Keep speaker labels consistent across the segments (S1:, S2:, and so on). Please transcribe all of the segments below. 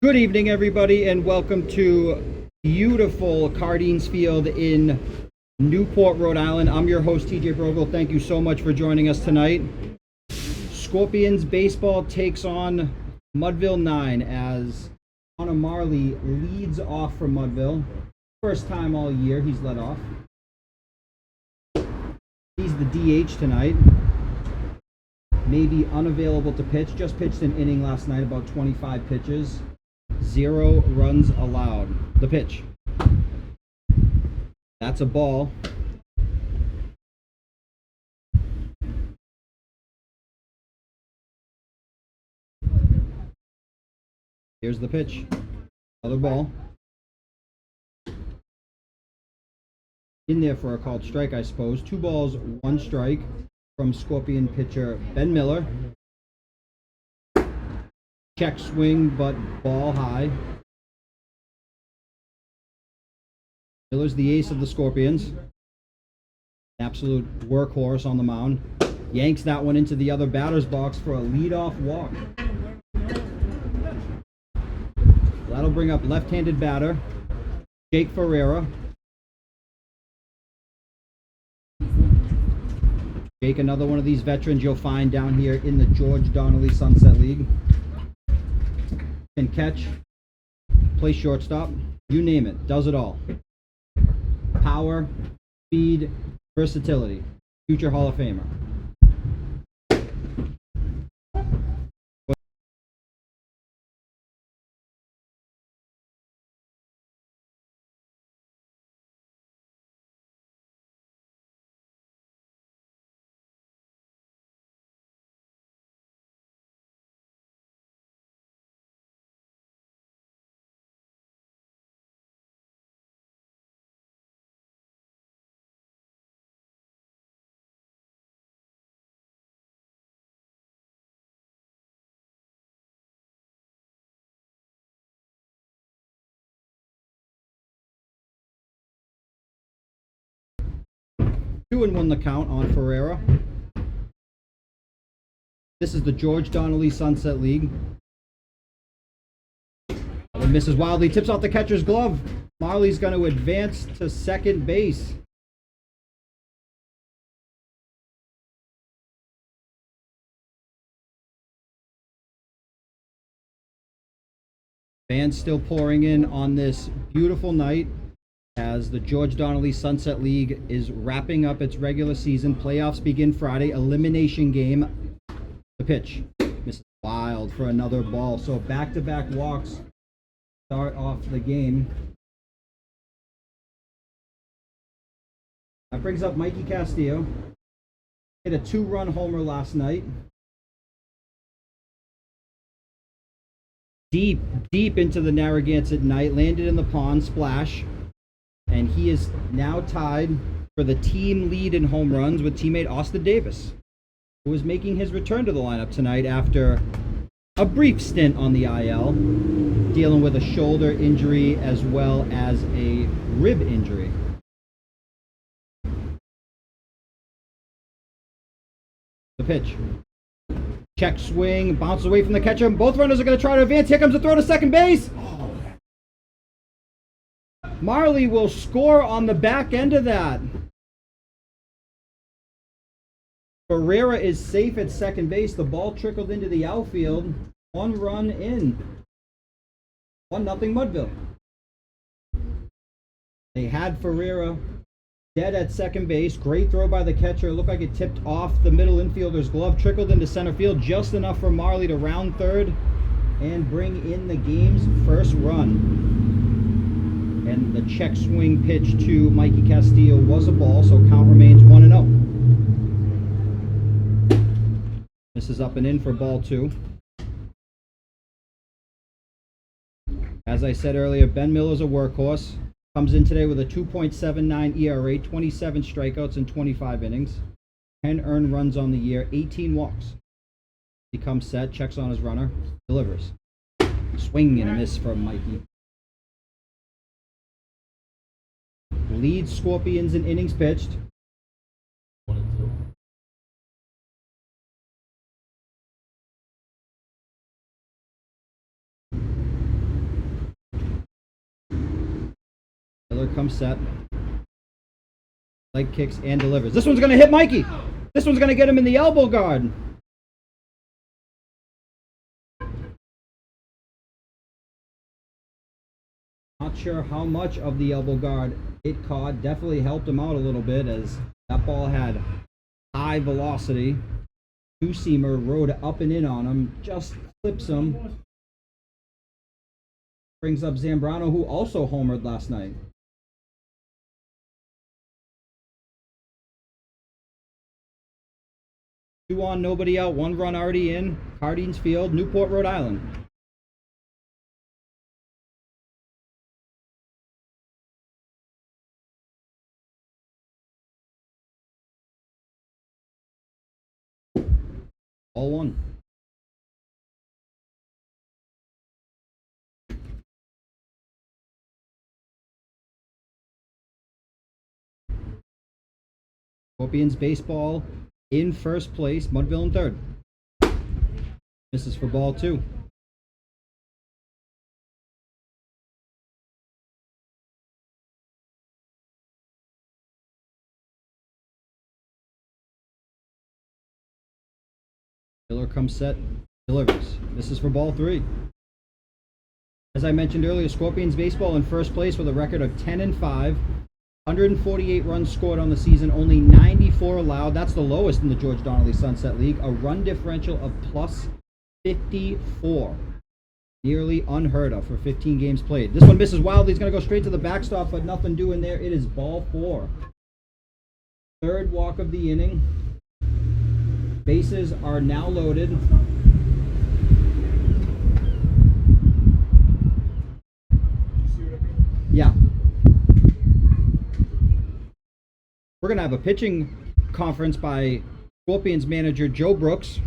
S1: Good evening, everybody, and welcome to beautiful Cardines Field in Newport, Rhode Island. I'm your host, TJ BROGLE. Thank you so much for joining us tonight. Scorpions baseball takes on Mudville 9 as Connor Marley leads off for Mudville. First time all year he's led off. He's the DH tonight. Maybe unavailable to pitch. Just pitched an inning last night, about 25 pitches. 0 runs allowed. The pitch. That's a ball. Here's the pitch. Another ball. In there for a called strike, I suppose. 2 balls, 1 strike from Scorpion pitcher Ben Miller. Check swing, but ball high. Miller's the ace of the Scorpions. Absolute workhorse on the mound. Yanks that one into the other batter's box for a leadoff walk. That'll bring up left-handed batter Jake Ferreira. Jake, another one of these veterans you'll find down here in the George Donnelly Sunset League. Can catch, play shortstop, you name it, does it all. Power, speed, versatility. Future Hall of Famer. 2-1 the count on Ferreira. This is the George Donnelly Sunset League. Misses wildly, tips off the catcher's glove. Marley's going to advance to second base. Fans still pouring in on this beautiful night as the George Donnelly Sunset League is wrapping up its regular season. Playoffs begin Friday. Elimination game. The pitch. Misses wild for another ball. So back-to-back walks start off the game. That brings up Mikey Castillo. Hit a 2-run homer last night. Deep into the Narragansett night. Landed in the pond. Splash. And he is now tied for the team lead in home runs with teammate Austin Davis, who is making his return to the lineup tonight after a brief stint on the IL, dealing with a shoulder injury as well as a rib injury. The pitch. Check swing, bounces away from the catcher. Both runners are going to try to advance. Here comes the throw to second base. Marley will score on the back end of that. Ferreira is safe at second base. The ball trickled into the outfield. 1 run in. 1-0 Mudville. They had Ferreira dead at second base. Great throw by the catcher. Looked like it tipped off the middle infielder's glove. Trickled into center field. Just enough for Marley to round third and bring in the game's first run. And the check swing pitch to Mikey Castillo was a ball, so count remains 1-0. This is up and in for ball 2. As I said earlier, Ben Miller's a workhorse. Comes in today with a 2.79 ERA, 27 strikeouts in 25 innings. 10 earned runs on the year, 18 walks. He comes set, checks on his runner, delivers. Swing and a miss from Mikey. Leads Scorpions in innings pitched.
S2: 1-2.
S1: Miller comes set. Leg kicks and delivers. This one's going to hit Mikey. This one's going to get him in the elbow guard. Not sure how much of the elbow guard it caught. Definitely helped him out a little bit as that ball had high velocity. Two-seamer rode up and in on him. Just clips him. Brings up Zambrano, who also homered last night. Two on, nobody out. One run already in. Cardines Field, Newport, Rhode Island. All one. Scorpions baseball in first place. Mudville in third. Misses for ball 2. Miller comes set, delivers. Misses for ball 3. As I mentioned earlier, Scorpions baseball in first place with a record of 10-5. 148 runs scored on the season, only 94 allowed. That's the lowest in the George Donnelly Sunset League. A run differential of plus 54. Nearly unheard of for 15 games played. This one misses wildly. He's going to go straight to the backstop, but nothing doing there. It is ball 4. Third walk of the inning. Bases are now loaded. Yeah. We're going to have a pitching conference by Scorpions manager Joe Brooks,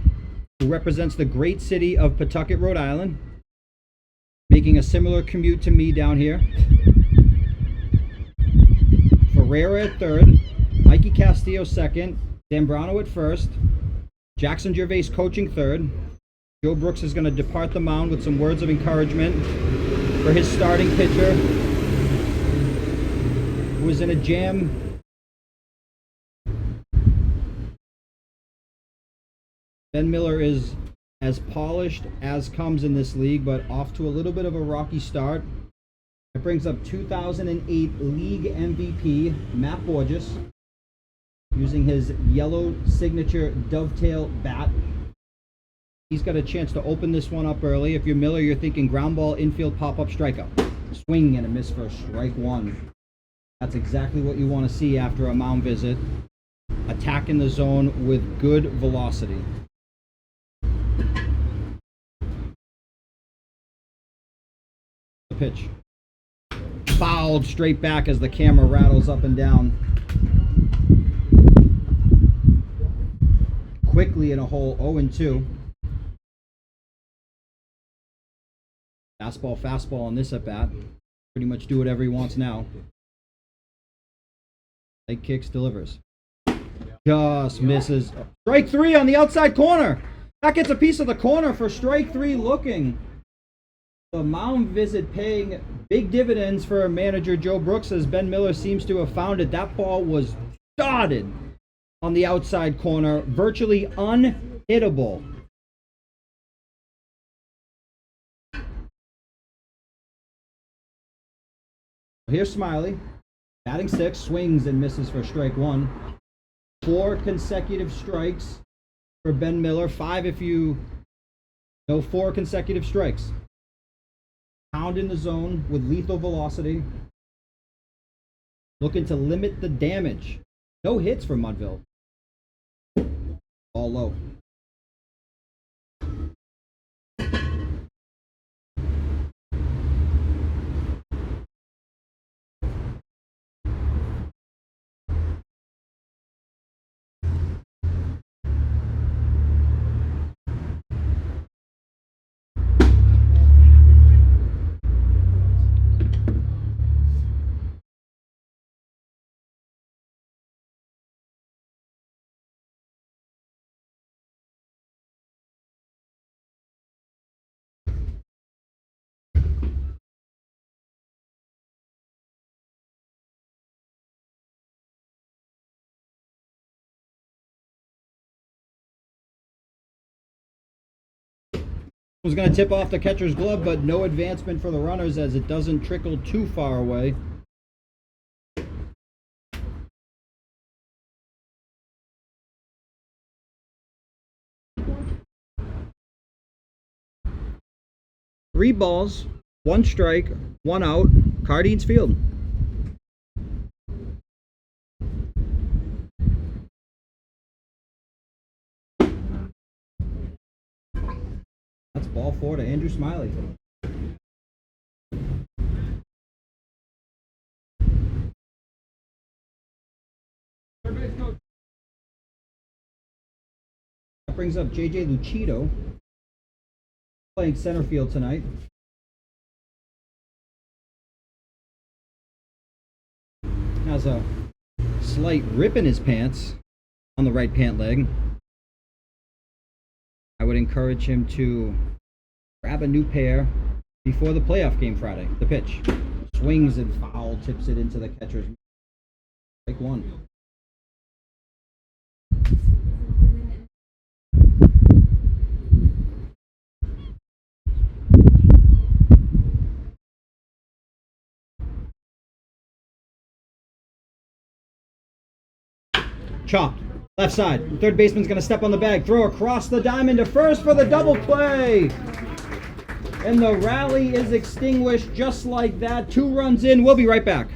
S1: who represents the great city of Pawtucket, Rhode Island, making a similar commute to me down here. Ferreira at third, Mikey Castillo second, Zambrano at first, Jackson Gervais coaching third. Joe Brooks is going to depart the mound with some words of encouragement for his starting pitcher, who is in a jam. Ben Miller is as polished as comes in this league, but off to a little bit of a rocky start. It brings up 2008 league MVP Matt Borges, using his yellow signature dovetail bat. He's got a chance to open this one up early. If you're Miller, you're thinking ground ball, infield, pop-up, strikeout. Swing and a miss for strike 1. That's exactly what you want to see after a mound visit. Attack in the zone with good velocity. The pitch. Fouled straight back as the camera rattles up and down. Quickly in a hole, 0-2. Fastball on this at bat. Pretty much do whatever he wants now. Leg kicks, delivers. Just misses. Strike 3 on the outside corner. That gets a piece of the corner for strike 3 looking. The mound visit paying big dividends for manager Joe Brooks, as Ben Miller seems to have found it. That ball was dotted on the outside corner, virtually unhittable. Here's Smiley, batting 6, swings and misses for strike 1. 4 consecutive strikes for Ben Miller. 5 if you know 4 consecutive strikes. Pound in the zone with lethal velocity. Looking to limit the damage. No hits for Mudville. All low. Was going to tip off the catcher's glove, but no advancement for the runners as it doesn't trickle too far away. Three balls, one strike, one out, Cardines Field. That's ball 4 to Andrew Smiley. That brings up JJ Lucido, playing center field tonight. Has a slight rip in his pants on the right pant leg. I would encourage him to grab a new pair before the playoff game Friday. The pitch. Swings and foul, tips it into the catcher's. Strike 1. Chopped. Left side. Third baseman's going to step on the bag. Throw across the diamond to first for the double play. And the rally is extinguished just like that. 2 runs in. We'll be right back.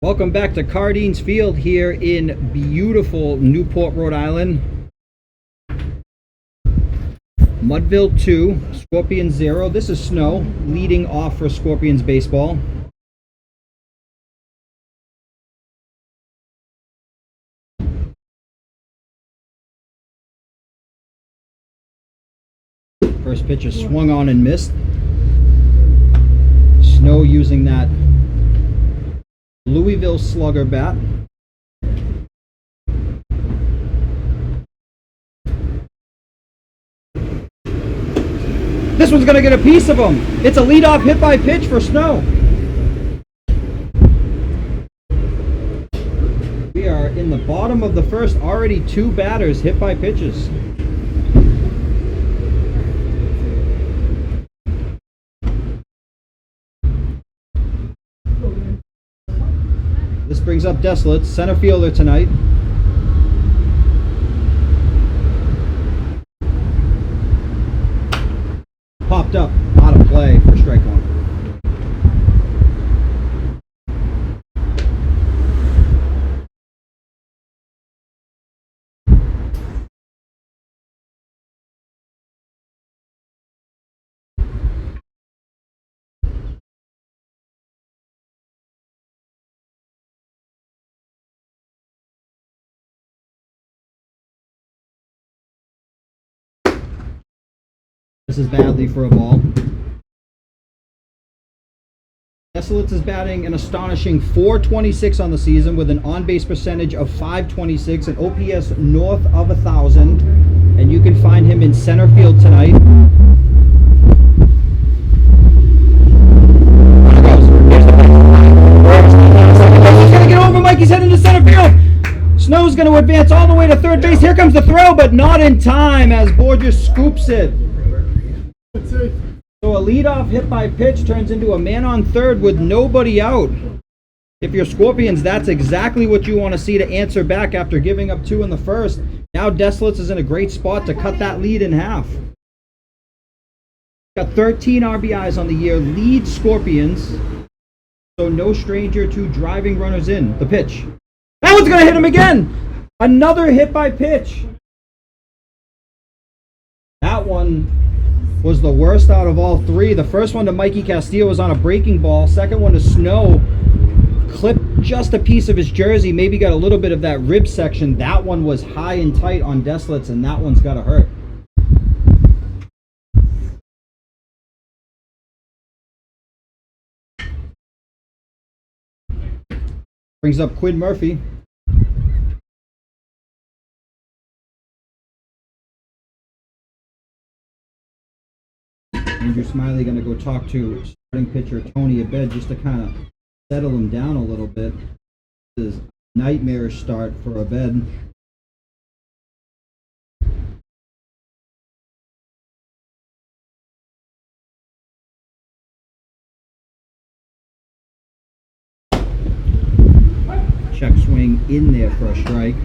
S1: Welcome back to Cardines Field here in beautiful Newport, Rhode Island. Mudville 2, Scorpions 0. This is Snow leading off for Scorpions baseball. First pitch is swung on and missed. Snow using that Louisville Slugger bat. this one's going to get a piece of him. It's a leadoff hit by pitch for Snow. We are in the bottom of the first, already 2 batters hit by pitches. This brings up Desolate, center fielder tonight. Popped up, out of play for strike 1. This is badly for a ball. Desolates is batting an astonishing .426 on the season with an on-base percentage of .526, an OPS north of 1,000, and you can find him in center field tonight. He's gonna get over Mikey's head into center field. Snow's gonna advance all the way to third base. Here comes the throw, but not in time as Borges scoops it. So a leadoff hit by pitch turns into a man on third with nobody out. If you're Scorpions, that's exactly what you want to see to answer back after giving up 2 in the first. Now Desolates is in a great spot to cut that lead in half. Got 13 RBIs on the year, leads Scorpions. So no stranger to driving runners in. The pitch. That one's going to hit him again. Another hit by pitch. That one was the worst out of all 3. The first one to Mikey Castillo was on a breaking ball. Second one to Snow. Clipped just a piece of his jersey. Maybe got a little bit of that rib section. That one was high and tight on Desolates, and that one's got to hurt. Brings up Quinn Murphy. Andrew Smiley going to go talk to starting pitcher Tony Abed just to kind of settle him down a little bit. This is a nightmarish start for Abed. Check swing in there for a strike.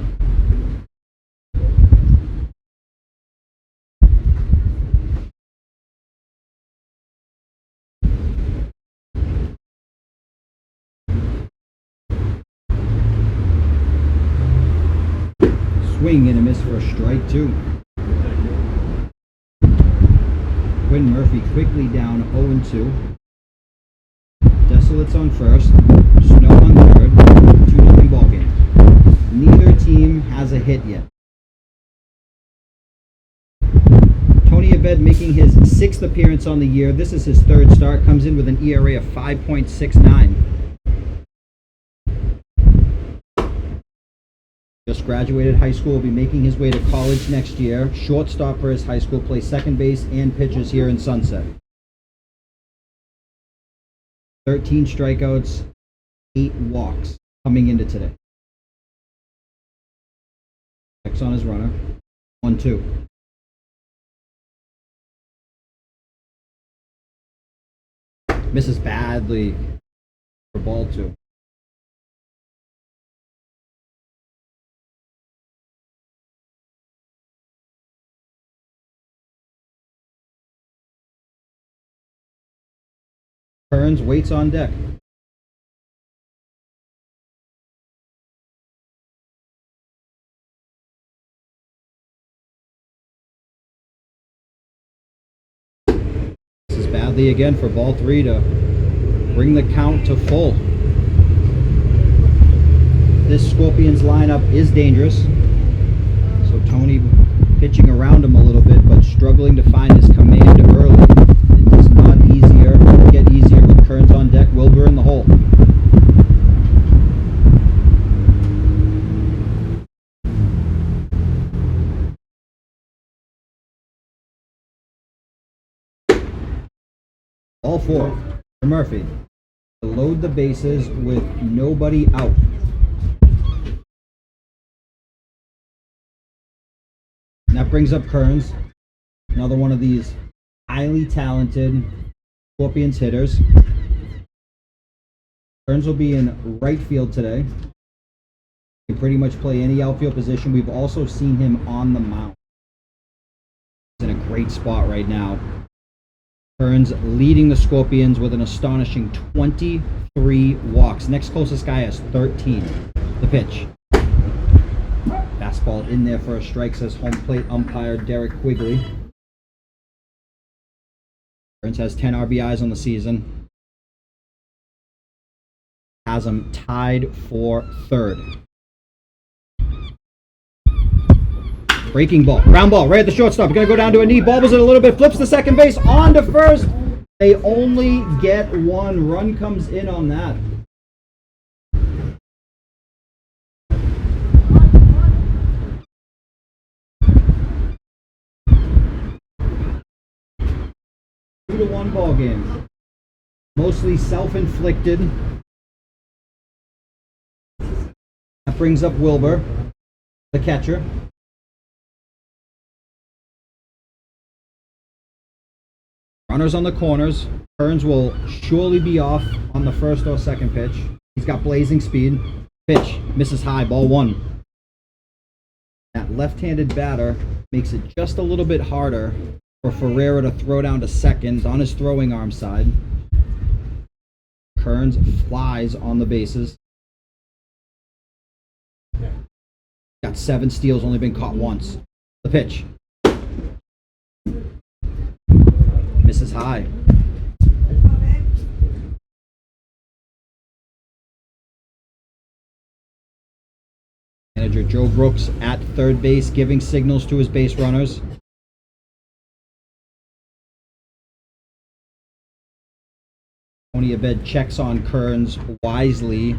S1: Swing and a miss for a strike 2. Quinn Murphy quickly down 0-2. Desolates on first. Snow on third. 2-0 ball game. Neither team has a hit yet. Tony Abed making his 6th appearance on the year. This is his 3rd start. Comes in with an ERA of 5.69. Just graduated high school, will be making his way to college next year. Shortstop for his high school, plays second base and pitches here in Sunset. 13 strikeouts, 8 walks coming into today. Checks on his runner. 1-2. Misses badly for ball 2. Burns waits on deck. This is badly again for ball 3 to bring the count to full. This Scorpions lineup is dangerous. So Tony pitching around him a little bit, but struggling to find his command early. It does not get easier with Kearns on deck, Wilbur in the hole. All 4 for Murphy. To load the bases with nobody out. And that brings up Kearns. Another one of these highly talented Scorpions hitters. Kearns will be in right field today. He can pretty much play any outfield position. We've also seen him on the mound. He's in a great spot right now. Kearns leading the Scorpions with an astonishing 23 walks. Next closest guy has 13. The pitch. Fastball in there for a strike, says home plate umpire Derek Quigley. Kearns has 10 RBIs on the season. Has him tied for 3rd. Breaking ball. Ground ball right at the shortstop. Going to go down to a knee. Bobbles it a little bit. Flips to second base. On to first. They only get 1. Run comes in on that. Two to 1 ball game. Mostly self-inflicted. That brings up Wilbur, the catcher. Runners on the corners. Kearns will surely be off on the first or second pitch. He's got blazing speed. Pitch misses high, ball 1. That left-handed batter makes it just a little bit harder for Ferreira to throw down to second on his throwing arm side. Kearns flies on the bases. Got 7 steals, only been caught once. The pitch. Misses high. Manager Joe Brooks at third base, giving signals to his base runners. Tony Abed checks on Kearns wisely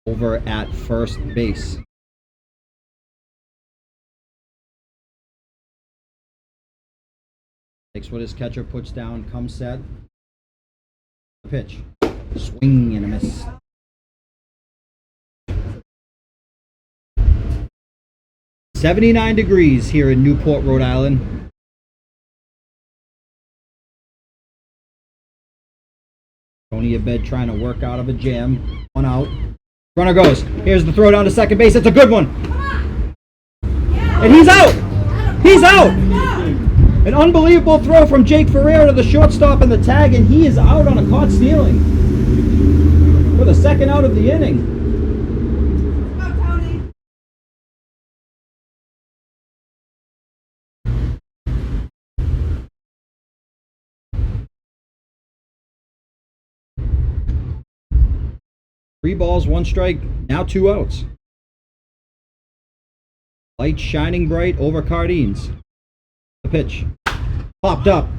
S1: over at first base. Takes what his catcher puts down, comes set. The pitch. Swing and a miss. "79 degrees here in Newport, Rhode Island. Tony Abed trying to work out of a jam. 1 out. Runner goes. Here's the throw down to second base. It's a good one. And he's out. He's out. An unbelievable throw from Jake Ferreira to the shortstop in the tag, and he is out on a caught stealing for the second out of the inning.
S3: Go, Tony.
S1: 3 balls, 1 strike, now 2 outs. Light shining bright over Cardines. The pitch. Popped up.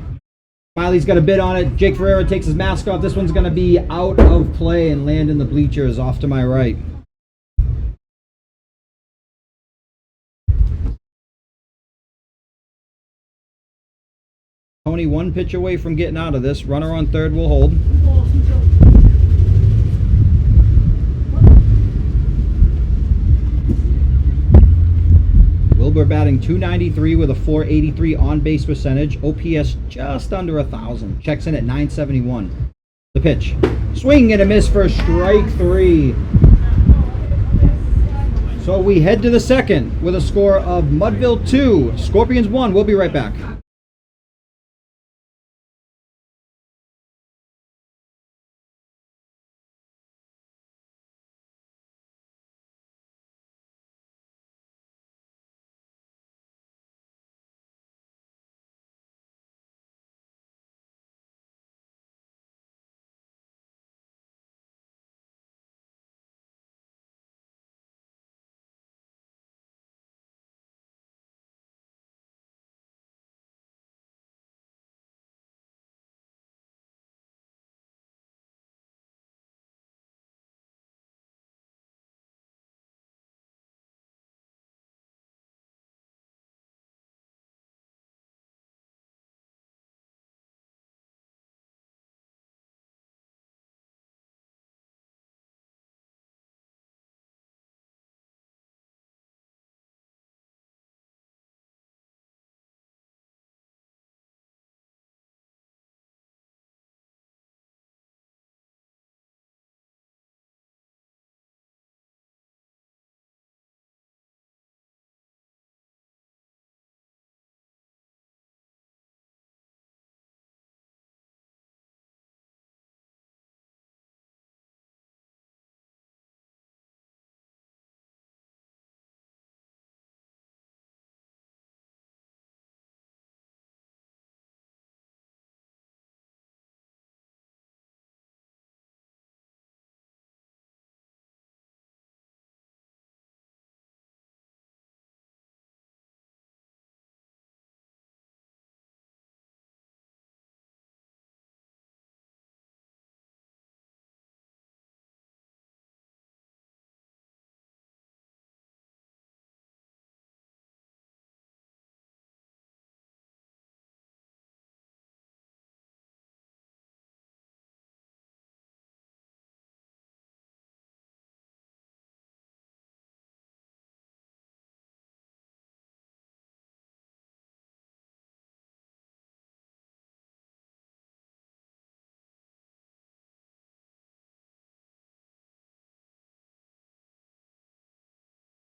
S1: Smiley's got a bit on it. Jake Ferreira takes his mask off. This one's going to be out of play and land in the bleachers off to my right. Tony 1 pitch away from getting out of this. Runner on third will hold. Wilbur batting .293 with a .483 on-base percentage. OPS just under 1,000. Checks in at .971. The pitch. Swing and a miss for strike 3. So we head to the second with a score of Mudville 2, Scorpions 1. We'll be right back.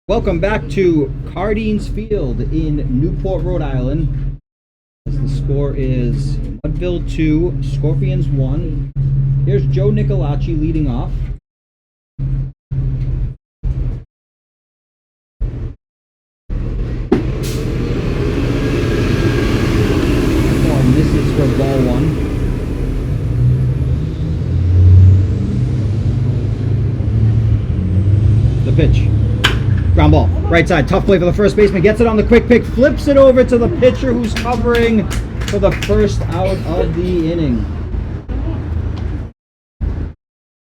S1: Welcome back to Cardines Field in Newport, Rhode Island. As the score is Mudville 2, Scorpions 1. Here's Joe Nicolacci leading off. Ball misses for ball 1. The pitch. Ground ball. Right side. Tough play for the first baseman. Gets it on the quick pick. Flips it over to the pitcher who's covering for the first out of the inning.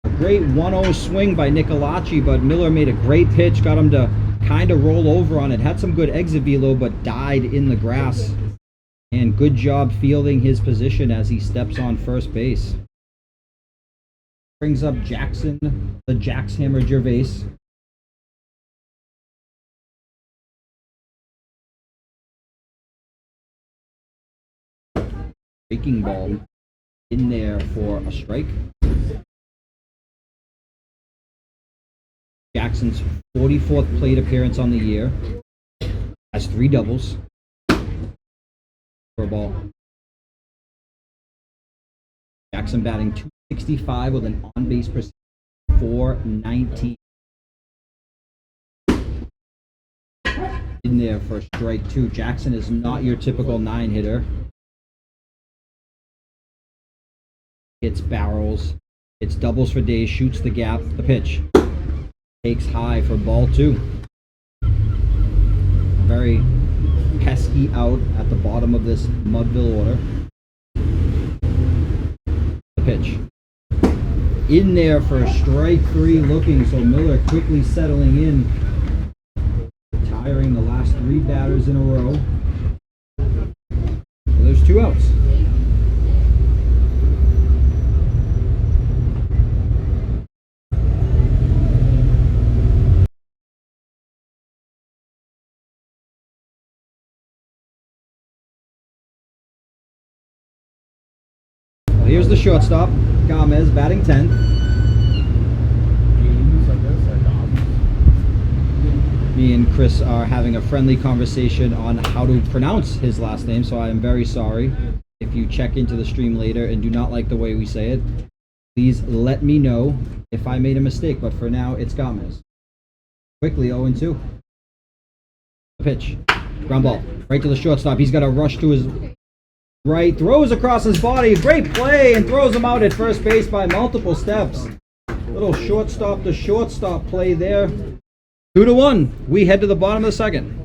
S1: A great 1-0 swing by Nicolacci, but Miller made a great pitch. Got him to kind of roll over on it. Had some good exit velo, but died in the grass. And good job fielding his position as he steps on first base. Brings up Jackson, the Jackshammer Gervais. Breaking ball in there for a strike. Jackson's 44th plate appearance on the year. Has 3 doubles. For a ball. Jackson batting .265 with an on-base percentage of .419. In there for strike 2. Jackson is not your typical 9-hitter. Hits barrels. Hits doubles for days. Shoots the gap. The pitch. Takes high for ball 2. Very pesky out at the bottom of this Mudville order. The pitch. In there for strike 3 looking, so Miller quickly settling in. Retiring the last 3 batters in a row. So there's 2 outs. Here's the shortstop, Gomez, batting 10th. Me and Chris are having a friendly conversation on how to pronounce his last name, so I am very sorry. If you check into the stream later and do not like the way we say it, please let me know if I made a mistake, but for now, it's Gomez. Quickly, 0-2. The pitch. Ground ball. Right to the shortstop. He's got to rush to his right, throws across his body, great play, and throws him out at first base by multiple steps. Little shortstop to shortstop play there. 2-1. We head to the bottom of the second.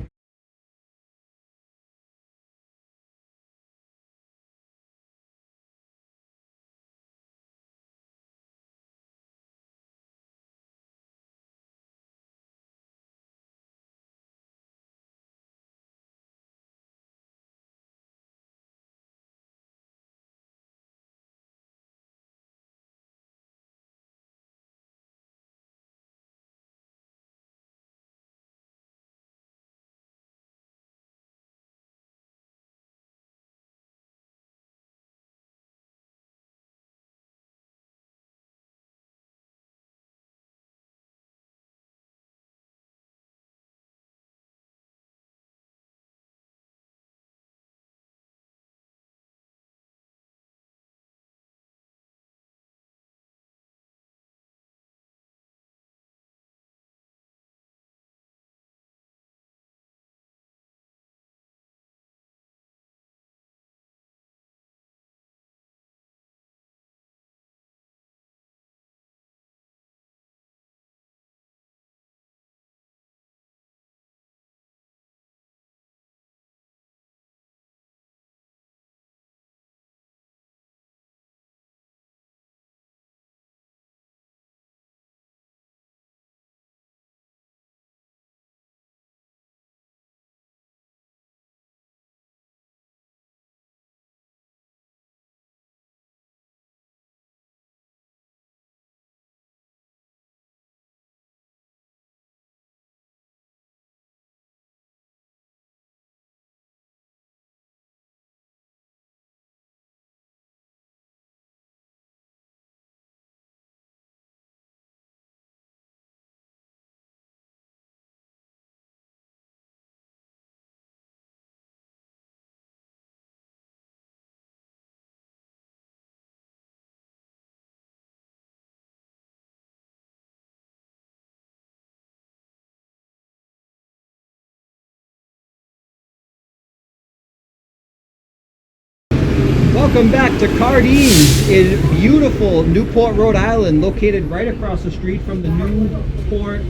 S1: Welcome back to Cardine's in beautiful Newport, Rhode Island, located right across the street from the Newport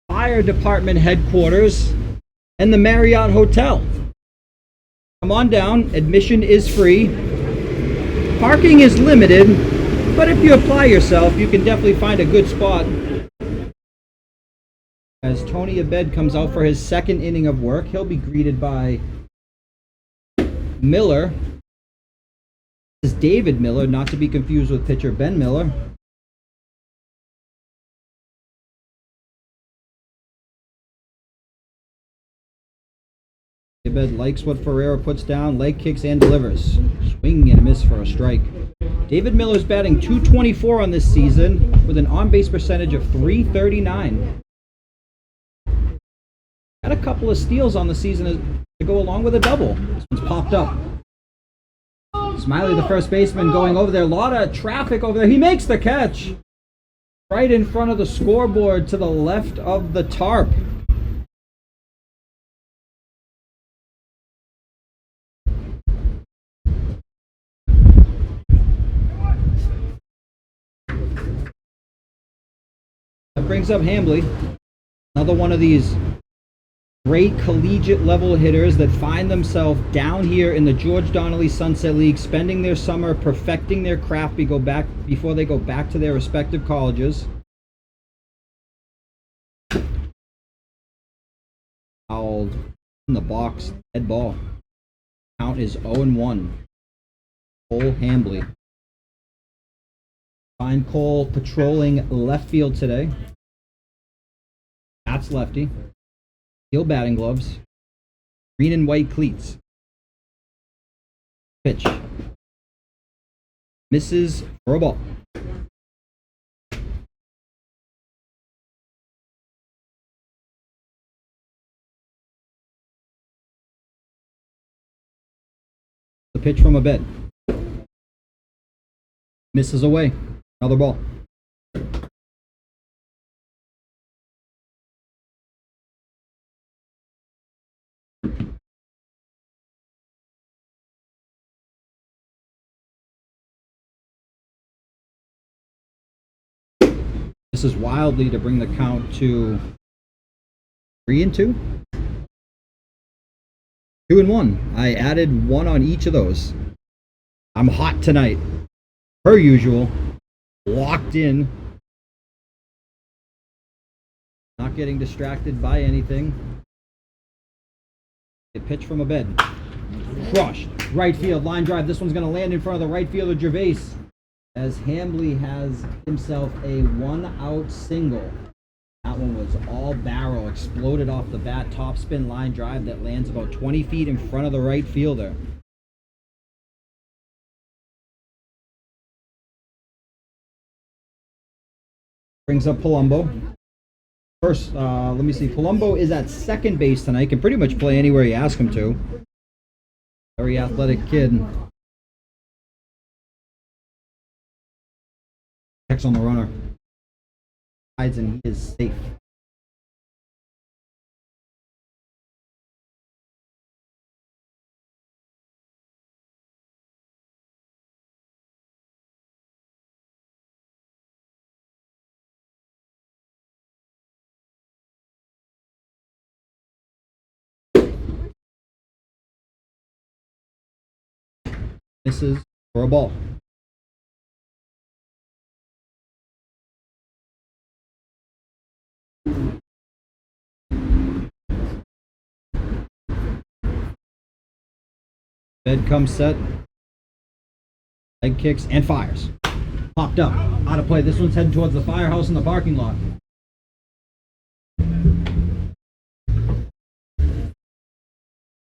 S1: Fire Department headquarters and the Marriott Hotel. Come on down, admission is free. Parking is limited, but if you apply yourself, you can definitely find a good spot. As Tony Abed comes out for his second inning of work, he'll be greeted by Miller. This is David Miller, not to be confused with pitcher Ben Miller. Abed likes what Ferreira puts down, leg kicks and delivers. Swing and a miss for a strike. David Miller's batting .224 on this season with an on-base percentage of .339. Had a couple of steals on the season to go along with a double. This one's popped up. Smiley, the first baseman, going over there. A lot of traffic over there. He makes the catch. Right in front of the scoreboard to the left of the tarp. That brings up Hambly. Another one of these great collegiate level hitters that find themselves down here in the George Donnelly Sunset League, spending their summer perfecting their craft before they go back to their respective colleges. Fouled in the box, dead ball. Count is 0-1. Cole Hambly. Find Cole patrolling left field today. That's lefty. Steel batting gloves, green and white cleats. Pitch. Misses for a ball. The pitch from Abed. Misses away. Another ball. This is wildly to bring the count to 3-2. 2-1. I added one on each of those. I'm hot tonight. Per usual. Locked in. Not getting distracted by anything. A pitch from a bed. Crushed. Right field. Line drive. This one's going to land in front of the right fielder, Gervais. As Hambly has himself a one-out single. That one was all barrel, exploded off the bat, top spin line drive that lands about 20 feet in front of the right fielder. Brings up Palumbo. First, let me see. Palumbo is at second base tonight. Can pretty much play anywhere you ask him to. Very athletic kid. Checks on the runner. Hides and he is safe. Misses for a ball. Bed comes set. Leg kicks and fires. Popped up. Out of play. This one's heading towards the firehouse in the parking lot.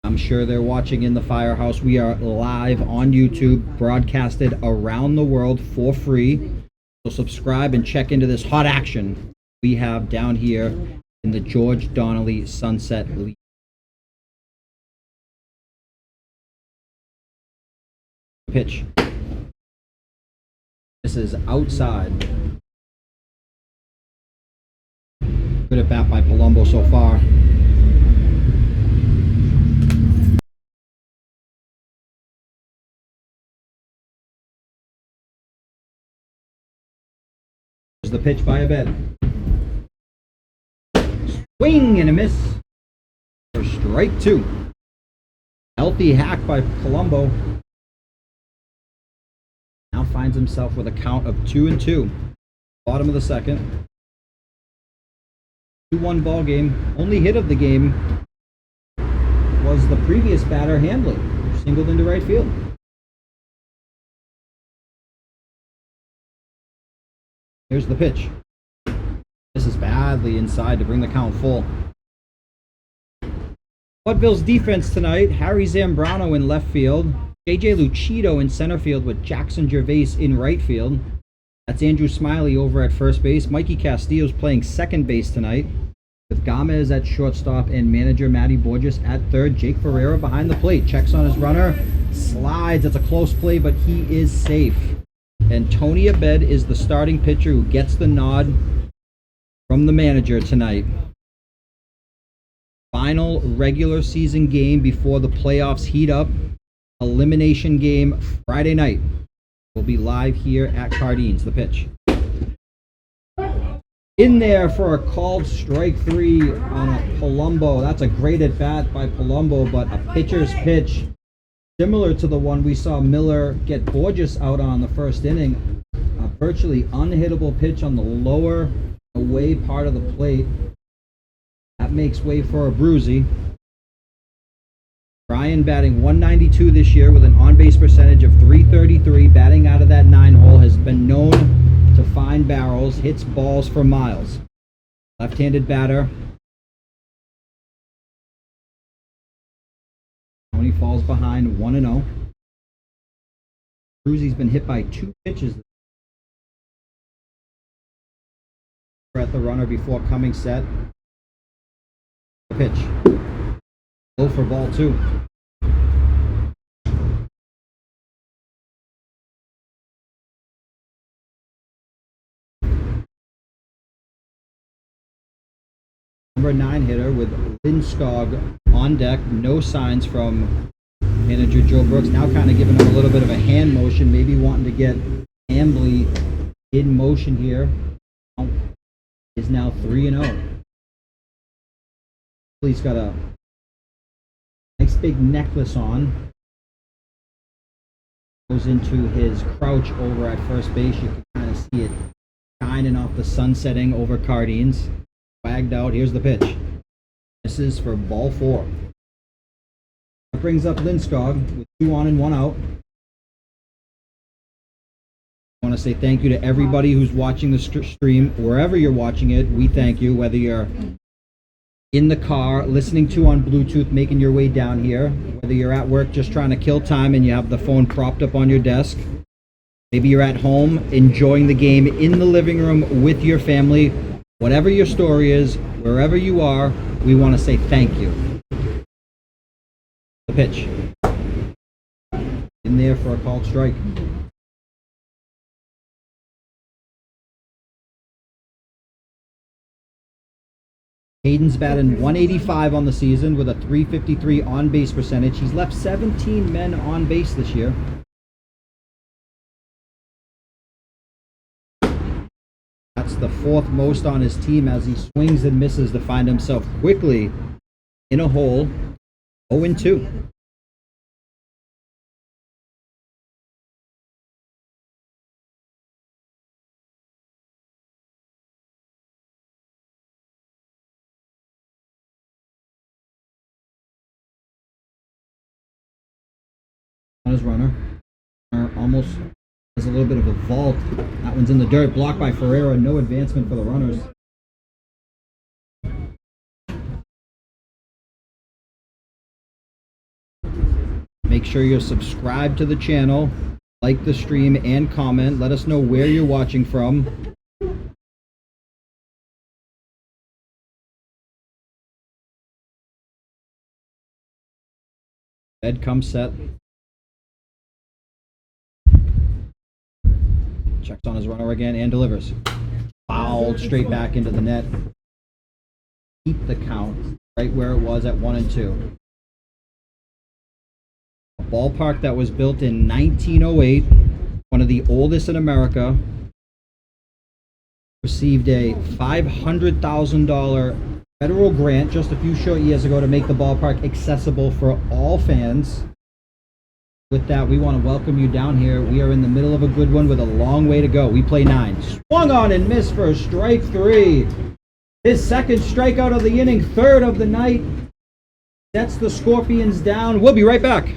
S1: I'm sure they're watching in the firehouse. We are live on YouTube, broadcasted around the world for free. So subscribe and check into this hot action we have down here in the George Donnelly Sunset League. Pitch. This is outside. Good at bat by Palumbo so far. the pitch by Abed. Swing and a miss for strike 2. Healthy hack by Colombo. Now finds himself with a count of 2-2. Bottom of the second. 2-1 ball game. Only hit of the game was the previous batter, Handley, who singled into right field. Here's the pitch. This is badly inside to bring the count full. Mudville's defense tonight: Harry Zambrano in left field, JJ Lucido in center field with Jackson Gervais in right field. That's Andrew Smiley over at first base. Mikey Castillo's playing second base tonight, with Gomez at shortstop and manager Matty Borges at third. Jake Ferreira behind the plate, checks on his runner, slides. It's a close play, but he is safe. And Tony Abed is the starting pitcher who gets the nod from the manager tonight. Final regular season game before the playoffs heat up. Elimination game Friday night. We'll be live here at Cardines. The pitch. In there for a called strike 3 on a Palumbo. That's a great at bat by Palumbo, but a pitcher's pitch similar to the one we saw Miller get Borges out on the first inning. A virtually unhittable pitch on the lower away part of the plate. That makes way for a bruisey. Brian batting .192 this year with an on-base percentage of .333. Batting out of that 9-hole, has been known to find barrels, hits balls for miles. Left-handed batter. Tony falls behind 1-0. Bruzy's been hit by 2 pitches. At the runner before coming set. Pitch. Low for ball 2. Number 9 hitter with Lindskog on deck. No signs from manager Joe Brooks. Now kind of giving him a little bit of a hand motion, maybe wanting to get Ambly in motion here. Is now 3-0. He's got a nice big necklace on. Goes into his crouch over at first base. You can kind of see it shining off the sun setting over Cardines. Wagged out. Here's the pitch. This is for ball 4. That brings up Lindskog with 2 on and 1 out. I want to say thank you to everybody who's watching the stream. Wherever you're watching it, we thank you. Whether you're in the car, listening to on Bluetooth, making your way down here, whether you're at work just trying to kill time and you have the phone propped up on your desk, maybe you're at home enjoying the game in the living room with your family. Whatever your story is, wherever you are, we want to say thank you. The pitch. In there for a called strike. Hayden's batting .185 on the season with a .353 on-base percentage. He's left 17 men on base this year. That's the 4th most on his team as he swings and misses to find himself quickly in a hole. 0-2. On his runner. Almost has a little bit of a vault. That one's in the dirt, blocked by Ferreira. No advancement for the runners. Make sure you're subscribed to the channel, like the stream, and comment. Let us know where you're watching from. Ed comes set. Checks on his runner again and delivers. Fouled straight back into the net. Keep the count right where it was at 1-2. A ballpark that was built in 1908, one of the oldest in America. received a $500,000 federal grant just a few short years ago to make the ballpark accessible for all fans. With that, we want to welcome you down here. We are in the middle of a good one with a long way to go. We play 9. Swung on and missed for strike 3. His second strikeout of the inning, third of the night. Sets the Scorpions down. We'll be right back.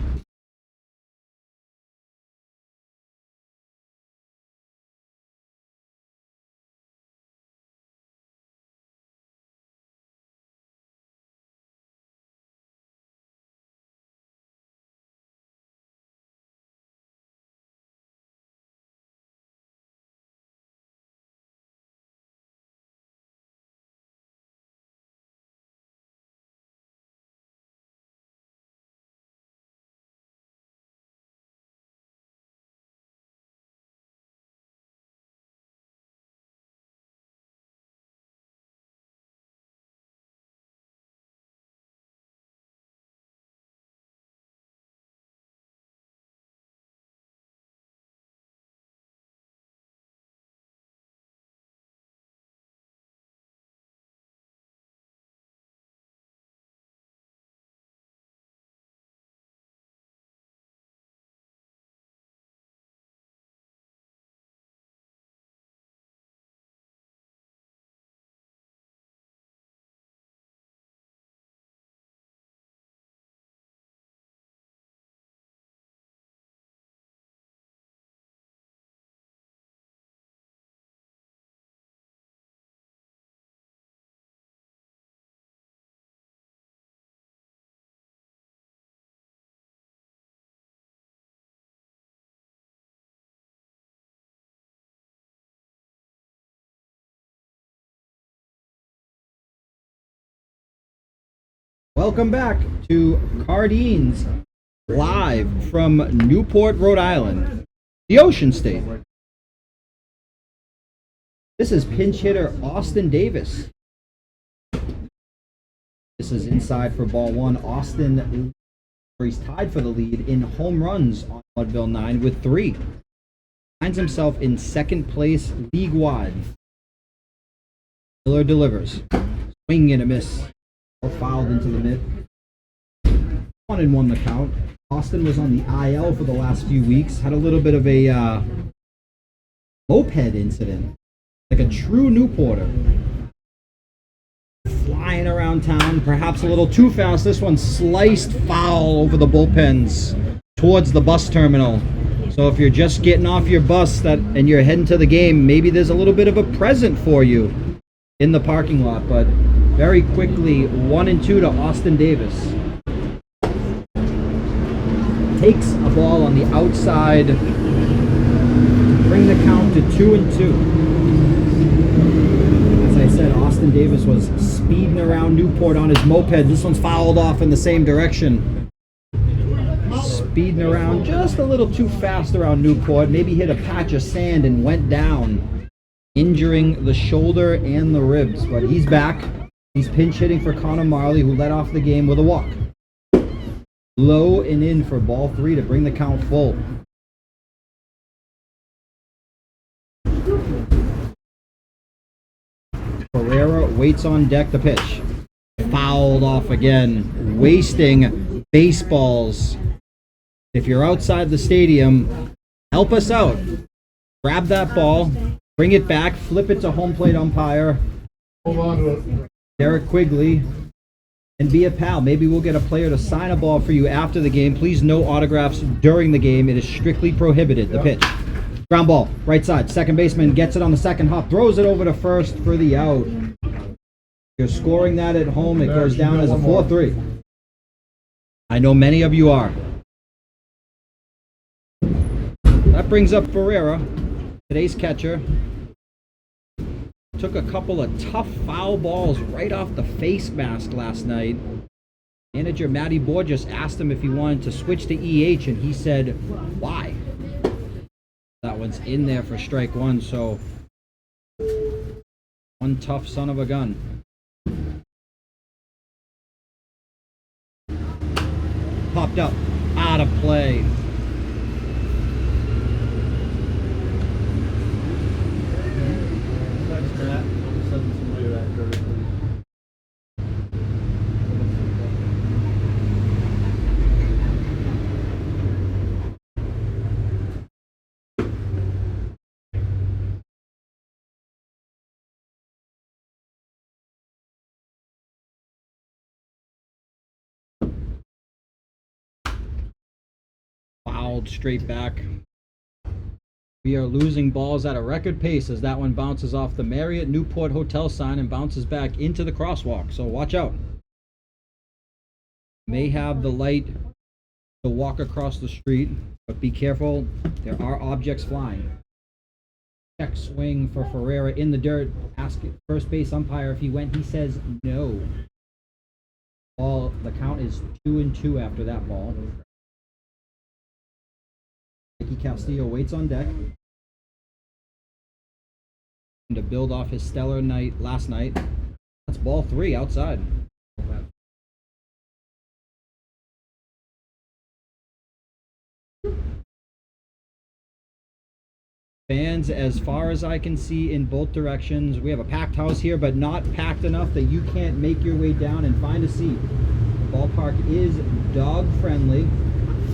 S1: Welcome back to Cardines, live from Newport, Rhode Island, the Ocean State. This is pinch hitter Austin Davis. This is inside for ball 1. Austin, he's tied for the lead in home runs on Mudville 9 with 3. Finds himself in second place league-wide. Miller delivers. Swing and a miss. Or fouled into the mid. 1-1 the count. Austin was on the IL for the last few weeks. Had a little bit of a moped incident. Like a true Newporter. Flying around town, perhaps a little too fast. This one sliced foul over the bullpens towards the bus terminal. So if you're just getting off your bus and you're heading to the game, maybe there's a little bit of a present for you in the parking lot. But very quickly, 1-2 to Austin Davis. Takes a ball on the outside. Bring the count to 2-2. As I said, Austin Davis was speeding around Newport on his moped. This one's fouled off in the same direction. Speeding around just a little too fast around Newport. Maybe hit a patch of sand and went down, injuring the shoulder and the ribs. But he's back. He's pinch hitting for Connor Marley, who led off the game with a walk. Low and in for ball 3 to bring the count full. Pereira waits on deck to pitch. Fouled off again, wasting baseballs. If you're outside the stadium, help us out. Grab that ball, bring it back, flip it to home plate umpire Derek Quigley, and be a pal. Maybe we'll get a player to sign a ball for you after the game. Please, no autographs during the game. It is strictly prohibited. The pitch. Ground ball, right side. Second baseman gets it on the second hop, throws it over to first for the out. You're scoring that at home. It goes down as a 4-3. I know many of you are. That brings up Ferreira, today's catcher. Took a couple of tough foul balls right off the face mask last night. Manager Matty Borges asked him if he wanted to switch to EH, and he said, why? That one's in there for strike 1, so one tough son of a gun. Popped up, out of play. fouled straight back. We are losing balls at a record pace as that one bounces off the Marriott Newport Hotel sign and bounces back into the crosswalk. So watch out. May have the light to walk across the street, but be careful. There are objects flying. Check swing for Ferreira in the dirt. Ask first base umpire if he went. He says no. Ball. The count is 2-2 after that ball. Mikey Castillo waits on deck to build off his stellar night last night. That's ball 3 outside. Fans, as far as I can see, in both directions. We have a packed house here, but not packed enough that you can't make your way down and find a seat. The ballpark is dog friendly,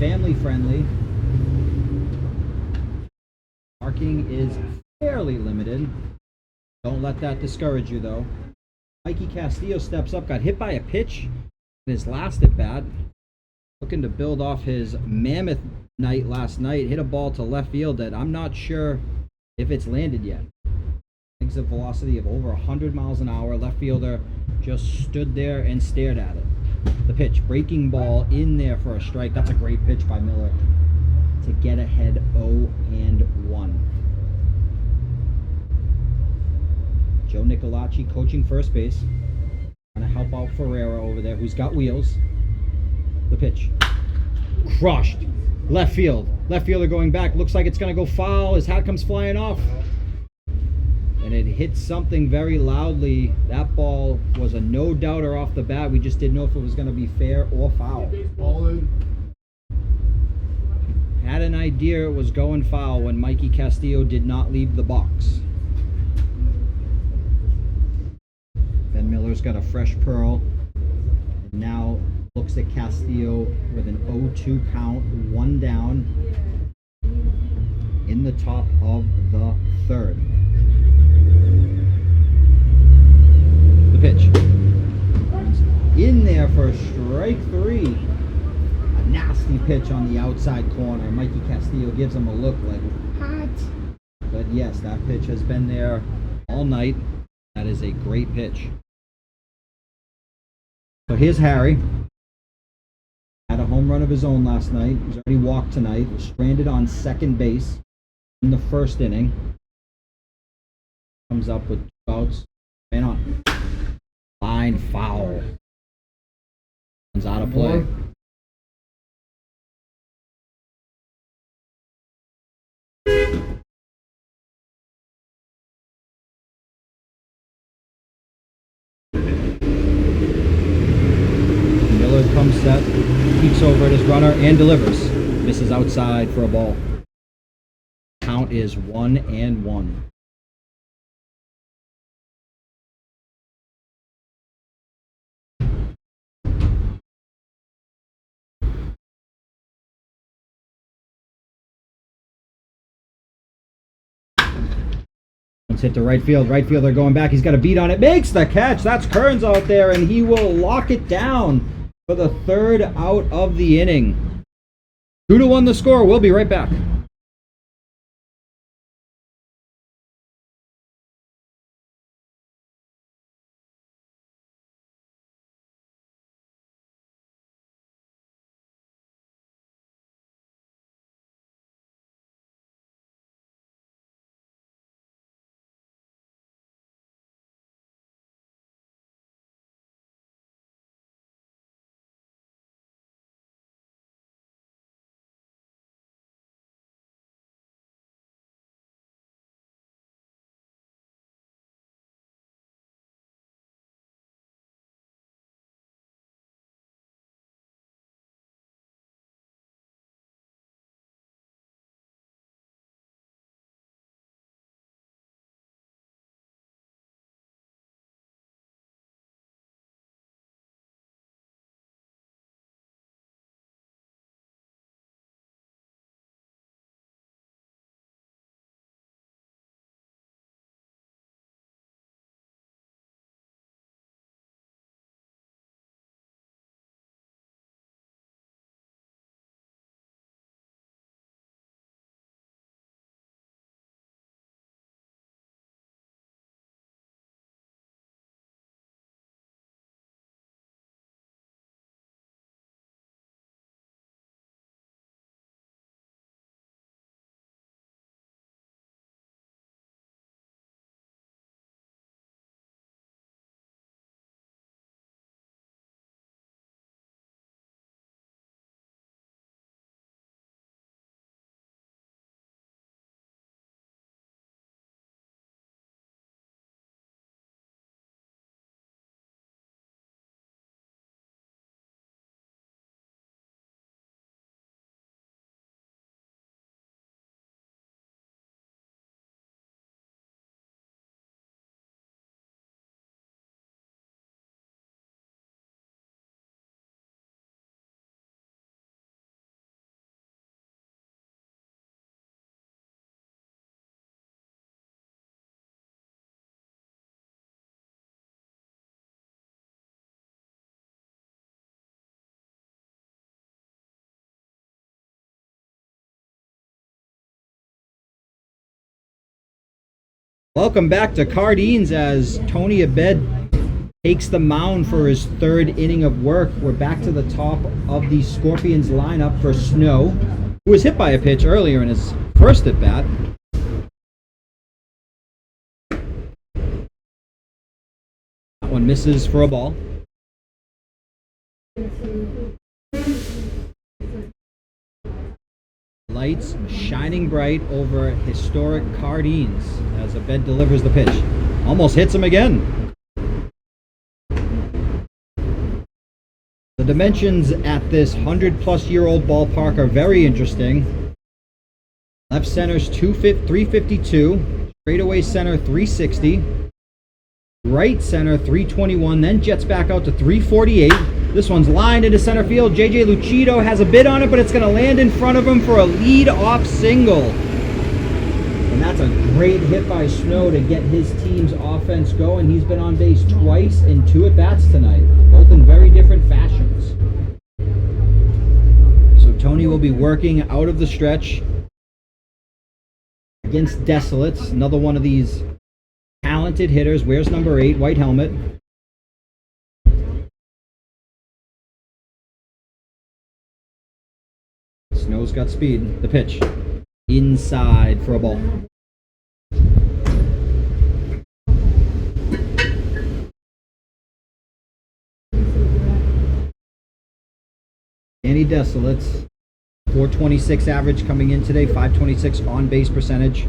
S1: family friendly. Parking is fairly limited. Don't let that discourage you, though. Mikey Castillo steps up, got hit by a pitch in his last at bat. Looking to build off his mammoth night last night. Hit a ball to left field that I'm not sure if it's landed yet. Exit velocity of over 100 miles an hour. Left fielder just stood there and stared at it. The pitch, breaking ball in there for a strike. That's a great pitch by Miller to get ahead 0-1. Joe Nicolacci coaching first base. Trying to help out Ferreira over there, who's got wheels. The pitch. Crushed. Left field. Left fielder going back. Looks like it's going to go foul. His hat comes flying off. And it hits something very loudly. That ball was a no-doubter off the bat. We just didn't know if it was going to be fair or foul. Had an idea it was going foul when Mikey Castillo did not leave the box. Ben Miller's got a fresh pearl. And now looks at Castillo with an 0-2 count, 1 down in the top of the third. The pitch. In there for strike 3. A nasty pitch on the outside corner. Mikey Castillo gives him a look like, what? But yes, that pitch has been there all night. That is a great pitch. So here's Harry. Had a home run of his own last night. He's already walked tonight. Was stranded on second base in the first inning. Comes up with 2 outs. Man on. Line foul. One's out of play. Comes set, peeks over at his runner and delivers. Misses outside for a ball. Count is 1-1. Let's hit to right field. Right fielder going back. He's got a beat on it. Makes the catch. That's Kearns out there, and he will lock it down for the 3rd out of the inning. 2-1 the score. We'll be right back. Welcome back to Cardines as Tony Abed takes the mound for his third inning of work. We're back to the top of the Scorpions lineup for Snow, who was hit by a pitch earlier in his first at bat. That one misses for a ball. Lights shining bright over historic Cardines as Abed delivers the pitch. Almost hits him again. The dimensions at this 100-plus-year-old ballpark are very interesting. Left center's 352, straightaway center 360, right center 321, then jets back out to 348. This one's lined into center field. JJ Lucido has a bid on it, but it's going to land in front of him for a lead-off single. And that's a great hit by Snow to get his team's offense going. He's been on base twice in 2 at-bats tonight, both in very different fashions. So Tony will be working out of the stretch against Desolates, another one of these talented hitters. Wears number 8, white helmet. Snow's got speed. The pitch. Inside for a ball. Danny Desolates. 426 average coming in today. 526 on base percentage.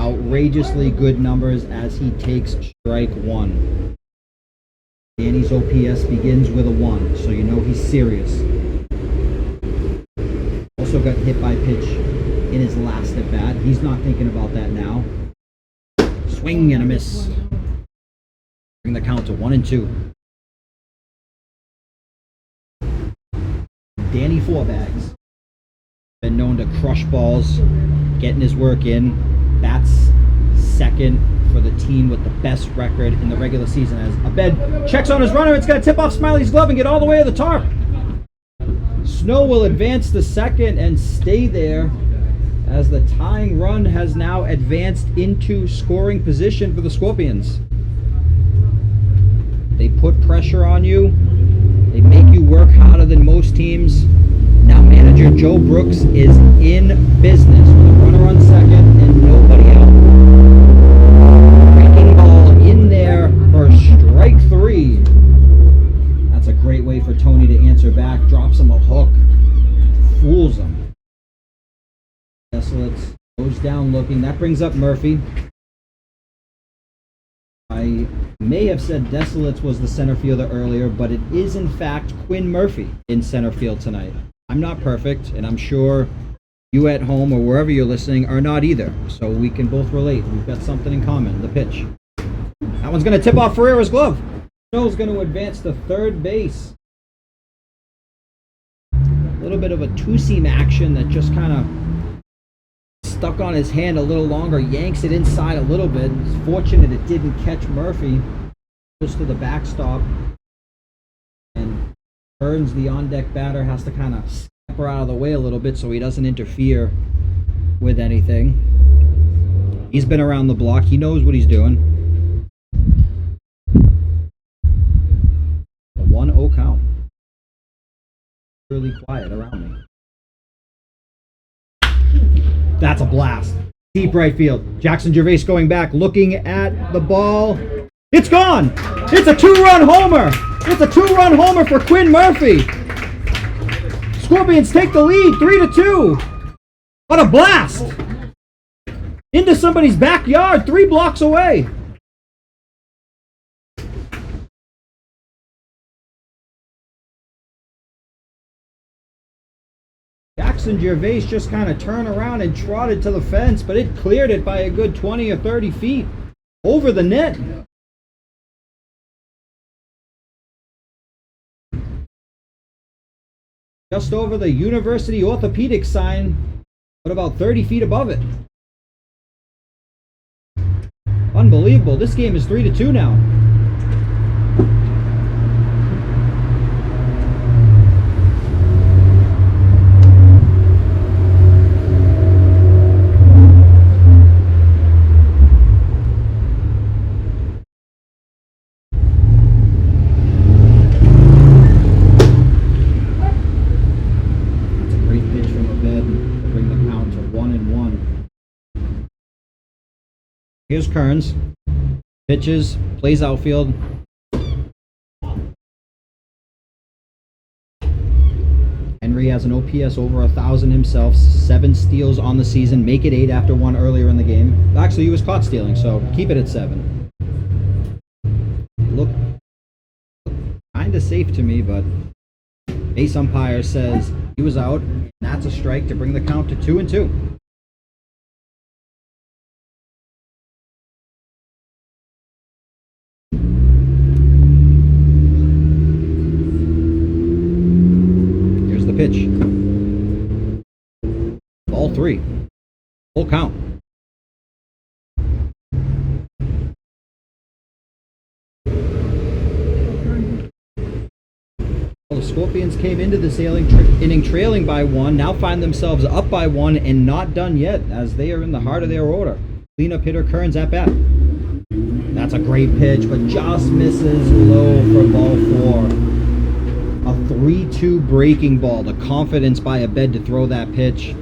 S1: Outrageously good numbers as he takes strike 1. Danny's OPS begins with a 1, so you know he's serious. Also got hit by pitch in his last at bat. He's not thinking about that now. Swing and a miss. Bring the count to 1-2. Danny Fourbags. Been known to crush balls, getting his work in. That's second for the team with the best record in the regular season as Abed checks on his runner. It's going to tip off Smiley's glove and get all the way to the tarp. Snow will advance to second and stay there as the tying run has now advanced into scoring position for the Scorpions. They put pressure on you. They make you work harder than most teams. Now manager Joe Brooks is in business with a runner on second and nobody out. Breaking ball in there for strike 3. That's a great way for Tony to answer back. Drops him a hook. Fools him. Desolates goes down looking. That brings up Murphy. I may have said Desolates was the center fielder earlier, but it is in fact Quinn Murphy in center field tonight. I'm not perfect, and I'm sure you at home or wherever you're listening are not either. So we can both relate. We've got something in common. The pitch. That one's going to tip off Ferreira's glove. Snow's going to advance to third base. A little bit of a two-seam action that just kind of stuck on his hand a little longer. Yanks it inside a little bit. It's fortunate it didn't catch Murphy. Goes to the backstop. And Burns, the on-deck batter, has to kind of step her out of the way a little bit so he doesn't interfere with anything. He's been around the block. He knows what he's doing. A 1-0 count. Really quiet around me. That's a blast. Deep right field. Jackson Gervais going back, looking at the ball. It's gone! It's a 2-run homer! It's a 2-run homer for Quinn Murphy. Scorpions take the lead, 3-2. What a blast! Into somebody's backyard, 3 blocks away. Jackson Gervais just kind of turned around and trotted to the fence, but it cleared it by a good 20 or 30 feet over the net. Just over the University Orthopedic sign, but about 30 feet above it. Unbelievable. This game is 3-2 now. Here's Kearns. Pitches, plays outfield. Henry has an OPS over 1,000 himself, 7 steals on the season, make it 8 after 1 earlier in the game. Actually, he was caught stealing, so keep it at 7. Look kind of safe to me, but base umpire says he was out, and that's a strike to bring the count to 2-2. Pitch. Ball 3. Full count. Well, the Scorpions came into this inning trailing by 1, now find themselves up by 1 and not done yet as they are in the heart of their order. Cleanup hitter Kearns at bat. That's a great pitch, but just misses low for ball 4. A 3-2 breaking ball. The confidence by Abed to throw that pitch.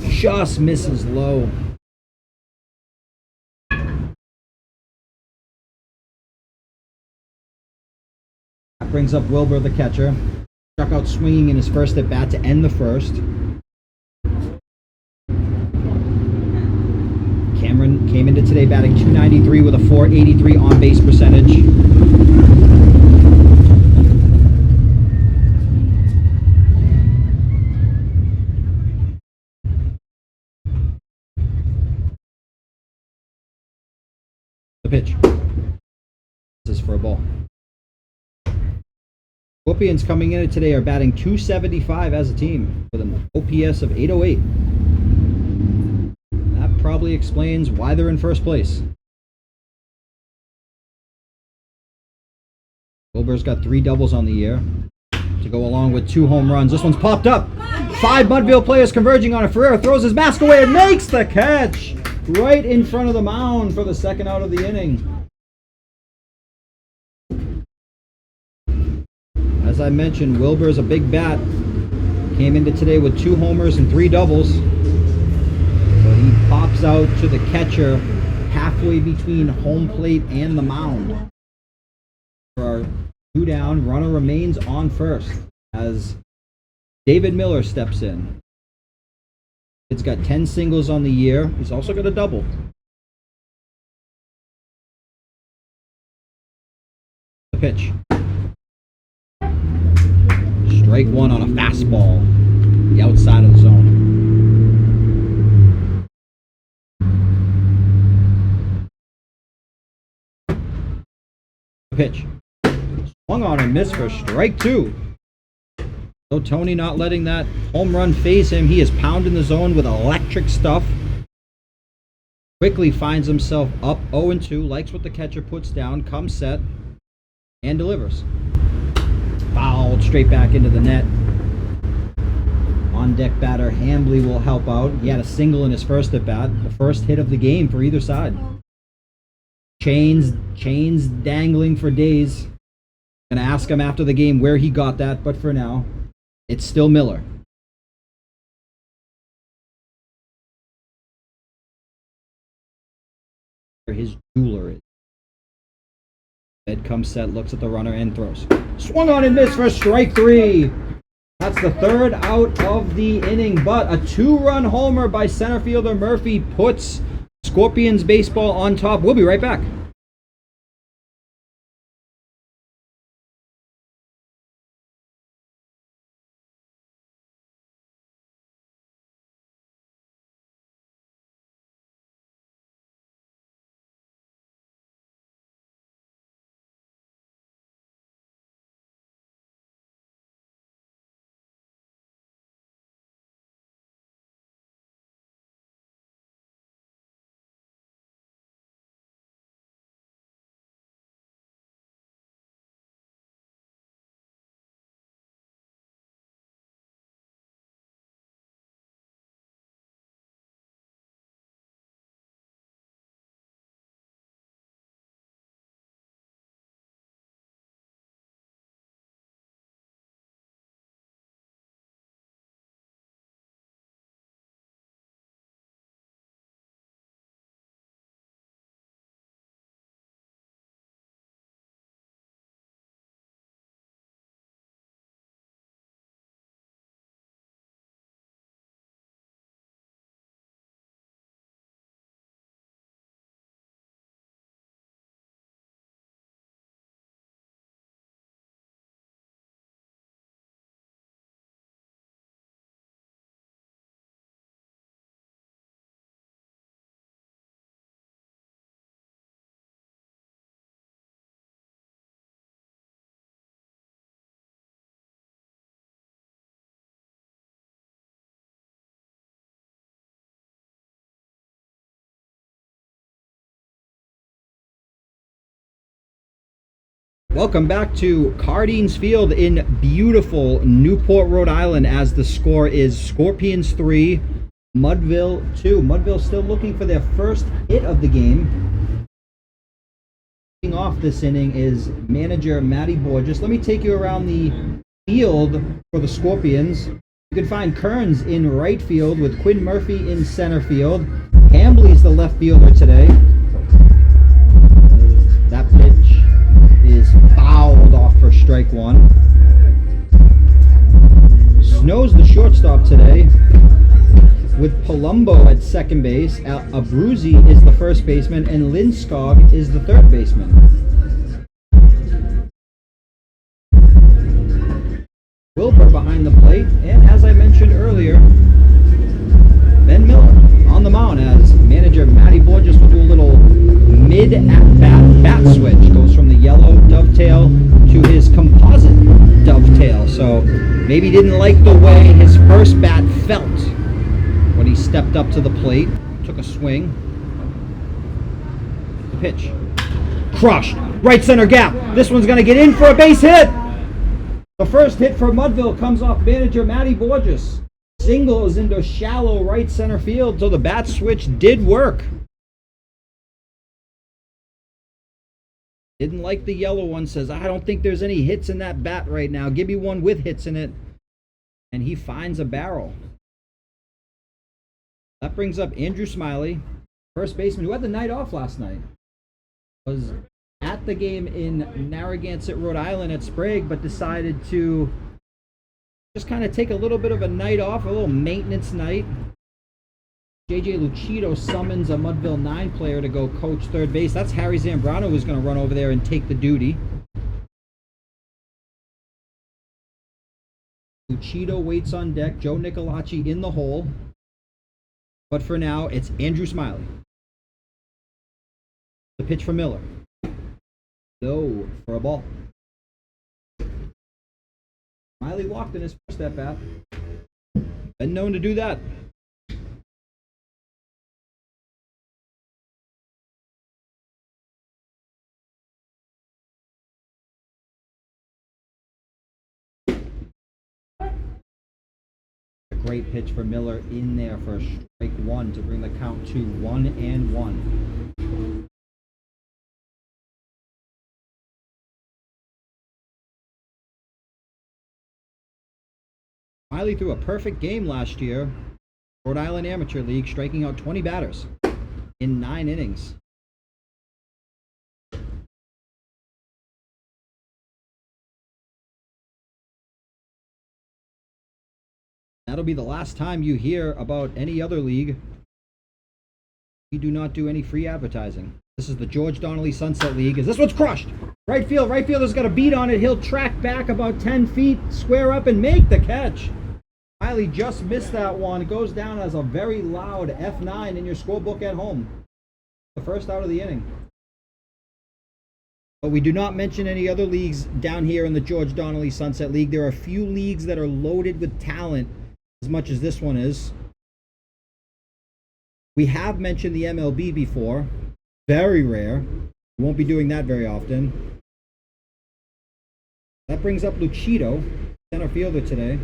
S1: Just misses low. That brings up Wilbur, the catcher. Struck out swinging in his first at bat to end the first. Cameron came into today batting .293 with a .483 on base percentage. Pitch. This is for a ball. Scorpions coming in today are batting .275 as a team with an OPS of 808. That probably explains why they're in first place. Wilbur's got 3 doubles on the year to go along with 2 home runs. This one's popped up. 5 Mudville players converging on it. Ferreira throws his mask away and makes the catch right in front of the mound for the second out of the inning. As I mentioned, Wilbur's a big bat. Came into today with 2 homers and 3 doubles. But he pops out to the catcher halfway between home plate and the mound. For our 2 down, runner remains on first as David Miller steps in. It's got 10 singles on the year. He's also got a double. The pitch. Strike 1 on a fastball. The outside of the zone. The pitch. Swung on and missed for strike 2. So Tony not letting that home run phase him. He is pounding the zone with electric stuff. Quickly finds himself up 0-2. Likes what the catcher puts down. Comes set. And delivers. Fouled straight back into the net. On deck batter Hambly will help out. He had a single in his first at bat. The first hit of the game for either side. Chains dangling for days. Gonna ask him after the game where he got that, but for now, it's still Miller. His jeweler is. Ed comes set, looks at the runner, and throws. Swung on and missed for strike 3. That's the 3rd out of the inning, but a 2-run homer by center fielder Murphy puts Scorpions baseball on top. We'll be right back. Welcome back to Cardines Field in beautiful Newport, Rhode Island, as the score is Scorpions 3, Mudville 2. Mudville still looking for their first hit of the game. Leading off this inning is manager Matty Borges. Let me take you around the field for the Scorpions. You can find Kearns in right field with Quinn Murphy in center field. Hambley's the left fielder today. That pitch is fouled off for strike one. Snow's the shortstop today with Palumbo at second base. Abruzzi is the first baseman and Lindskog is the third baseman. Wilbur behind the plate, and as I mentioned earlier, Ben Miller on the mound as manager Matty Borges will do a little mid-at-bat bat switch. Goes from the yellow dovetail to his composite dovetail. So maybe didn't like the way his first bat felt when he stepped up to the plate. Took a swing. The pitch. Crushed. Right center gap. This one's going to get in for a base hit. The first hit for Mudville comes off manager Matty Borges. Singles into shallow right center field, so the bat switch did work. Didn't like the yellow one, says, I don't think there's any hits in that bat right now. Give me one with hits in it. And he finds a barrel. That brings up Andrew Smiley, first baseman, who had the night off last night. Was at the game in Narragansett, Rhode Island at Sprague, but decided to just kind of take a little bit of a night off, a little maintenance night. JJ Lucido summons a Mudville 9 player to go coach third base. That's Harry Zambrano, who's going to run over there and take the duty. Lucido waits on deck. Joe Nicolacci in the hole. But for now, it's Andrew Smiley. The pitch for Miller. Low for a ball. Smiley walked in his first at bat. Been known to do that. A great pitch for Miller in there for strike one to bring the count to 1-1. Smiley threw a perfect game last year, Rhode Island Amateur League, striking out 20 batters in 9 innings. That'll be the last time you hear about any other league. We do not do any free advertising. This is the George Donnelly Sunset League. Is this one's crushed? Right fielder's got a beat on it. He'll track back about 10 feet, square up, and make the catch. Smiley just missed that one. It goes down as a very loud F9 in your scorebook at home. The first out of the inning. But we do not mention any other leagues down here in the George Donnelly Sunset League. There are a few leagues that are loaded with talent, as much as this one is. We have mentioned the MLB before. Very rare. We won't be doing that very often. That brings up Lucido, center fielder today.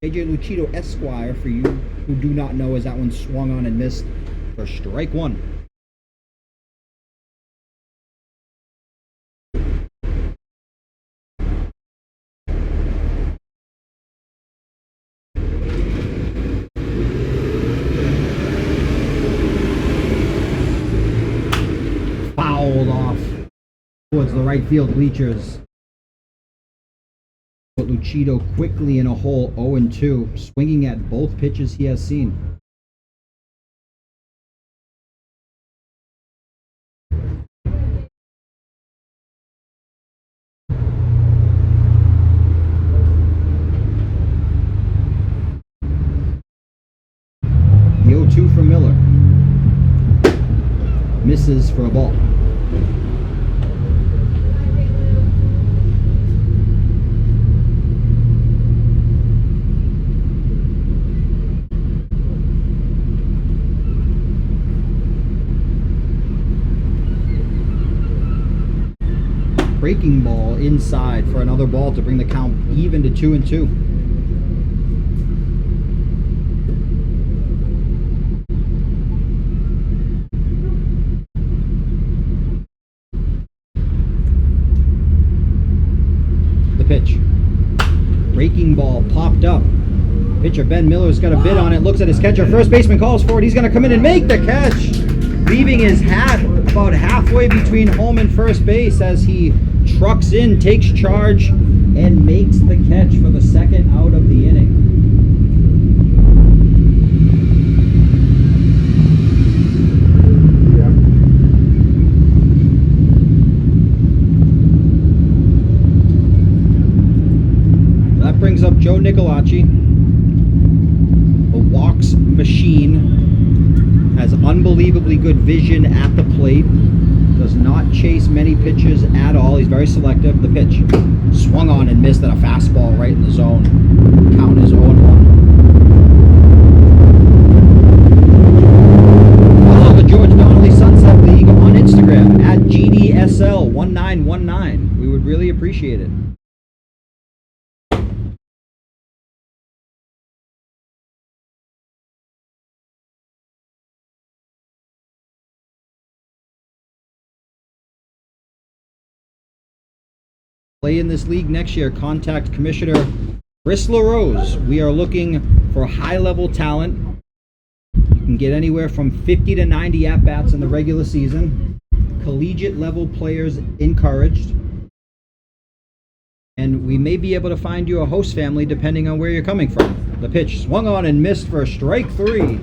S1: AJ Lucido Esquire, for you who do not know, as that one swung on and missed for strike one. Fouled off towards the right field bleachers. But Lucido quickly in a hole, 0-2, swinging at both pitches he has seen. The 0-2 from Miller. Misses for a ball. breaking ball inside for another ball to bring the count even to 2-2. The pitch. Breaking ball popped up. Pitcher Ben Miller's got a bid on it, looks at his catcher. First baseman calls for it. He's going to come in and make the catch, leaving his hat about halfway between home and first base as he trucks in, takes charge, and makes the catch for the second out of the inning. That brings up Joe Nicolacci. The walks machine has unbelievably good vision at the plate. Does not chase many pitches at all. He's very selective. The pitch swung on and missed at a fastball right in the zone. Count is 0-1. Follow the George Donnelly Sunset League on Instagram at GDSL1919. We would really appreciate it. Play in this league next year, contact Commissioner Chris LaRose. We are looking for high-level talent. You can get anywhere from 50 to 90 at-bats in the regular season. Collegiate-level players encouraged. And we may be able to find you a host family depending on where you're coming from. The pitch swung on and missed for strike 3.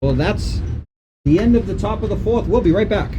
S1: Well, that's the end of the top of the 4th. We'll be right back.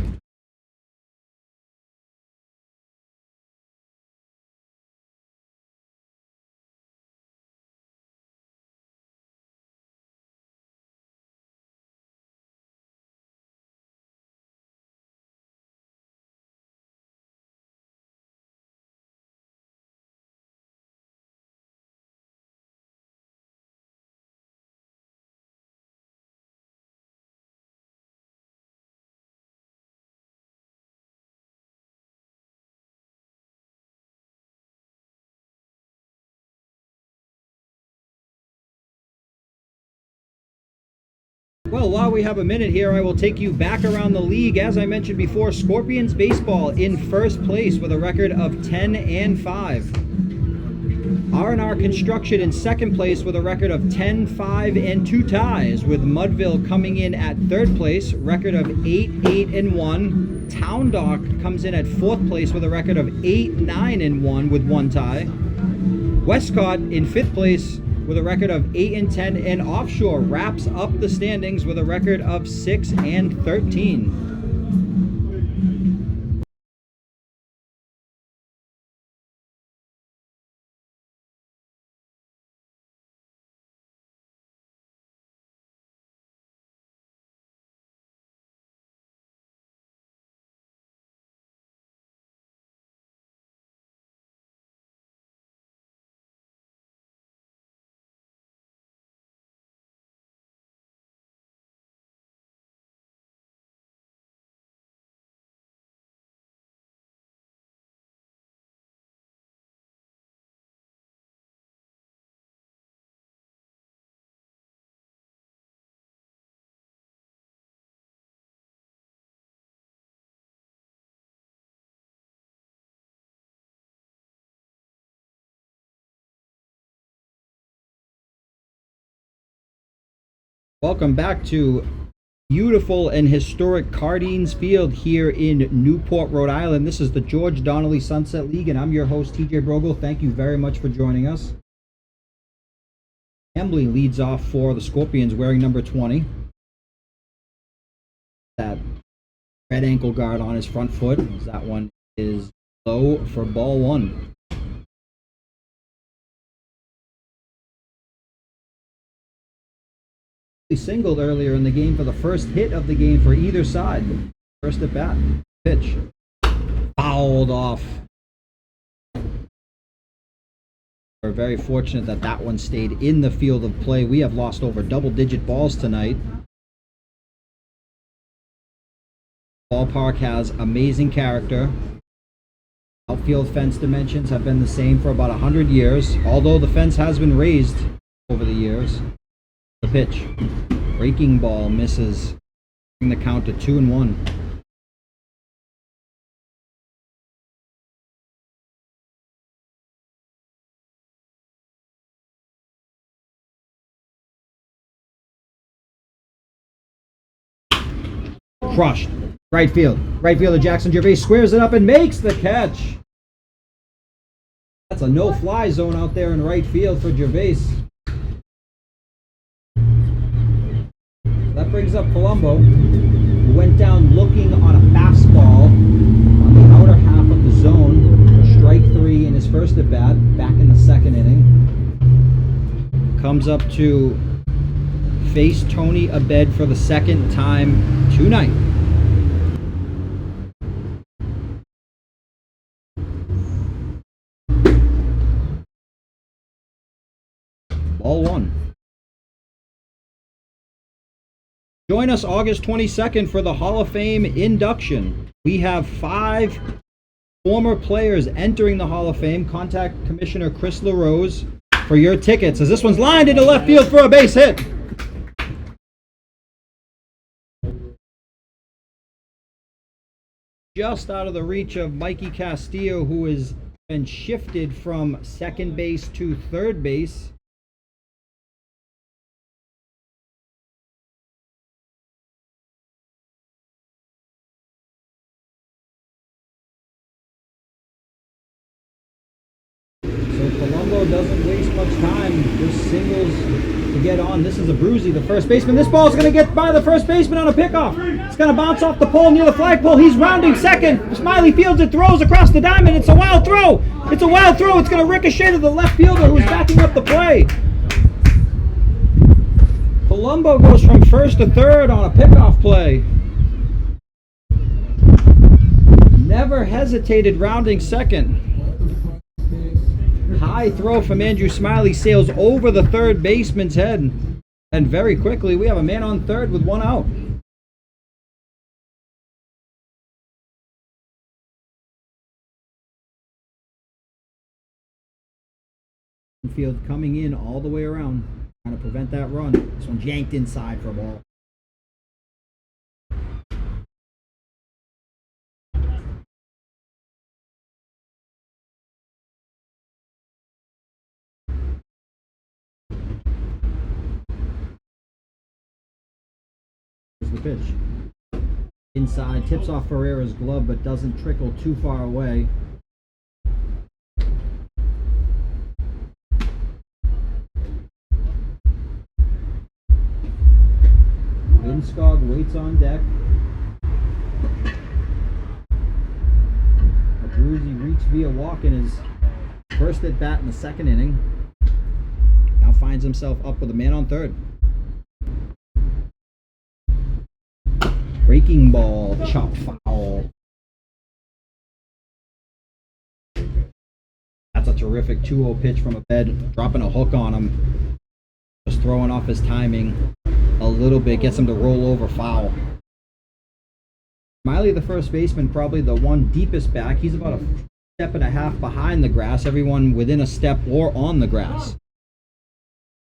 S1: Well, while we have a minute here, I will take you back around the league. As I mentioned before, Scorpions baseball in first place with a record of 10-5. R&R Construction in second place with a record of 10-5 and 2 ties, with Mudville coming in at third place, record of 8-8 and 1. Town Dock comes in at fourth place with a record of 8-9 and 1 with 1 tie. Westcott in fifth place with a record of 8-10, and Offshore wraps up the standings with a record of 6-13. Welcome back to beautiful and historic Cardines Field here in Newport, Rhode Island. This is the George Donnelly Sunset League, and I'm your host, TJ BROGLE. Thank you very much for joining us. Embley leads off for the Scorpions wearing number 20. That red ankle guard on his front foot. That one is low for ball 1. He singled earlier in the game for the first hit of the game for either side. First at bat. Pitch. Fouled off. We're very fortunate that that one stayed in the field of play. We have lost over double-digit balls tonight. Ballpark has amazing character. Outfield fence dimensions have been the same for about 100 years, although the fence has been raised over the years. The pitch. Breaking ball misses. Bring the count to 2-1. Crushed. Right field. Right fielder Jackson Gervais squares it up and makes the catch. That's a no-fly zone out there in right field for Gervais. That brings up Colombo, who went down looking on a fastball on the outer half of the zone for strike 3 in his first at-bat, back in the second inning. Comes up to face Tony Abed for the second time tonight. Ball 1. Join us August 22nd for the Hall of Fame induction. We have 5 former players entering the Hall of Fame. Contact Commissioner Chris LaRose for your tickets, as this one's lined into left field for a base hit. Just out of the reach of Mikey Castillo, who has been shifted from second base to third base. So Colombo doesn't waste much time, just singles to get on. This is a Bruzy, the first baseman. This ball is going to get by the first baseman on a pickoff. It's going to bounce off the pole near the flagpole. He's rounding second. Smiley fields it, throws across the diamond. It's a wild throw. It's a wild throw. It's going to ricochet to the left fielder who's backing up the play. Colombo goes from first to third on a pickoff play. Never hesitated rounding second. High throw from Andrew Smiley sails over the third baseman's head. And very quickly, we have a man on third with 1 out. Field coming in all the way around, trying to prevent that run. This one's yanked inside for a ball. The pitch. Inside, tips off Ferreira's glove, but doesn't trickle too far away. Lindskog waits on deck. Abruzzi reached via walk in his first at bat in the second inning. Now finds himself up with a man on third. Breaking ball, chop foul. That's a terrific 2-0 pitch from Abed, dropping a hook on him. Just throwing off his timing a little bit, gets him to roll over foul. Smiley, the first baseman, probably the one deepest back. He's about a step and a half behind the grass, everyone within a step or on the grass.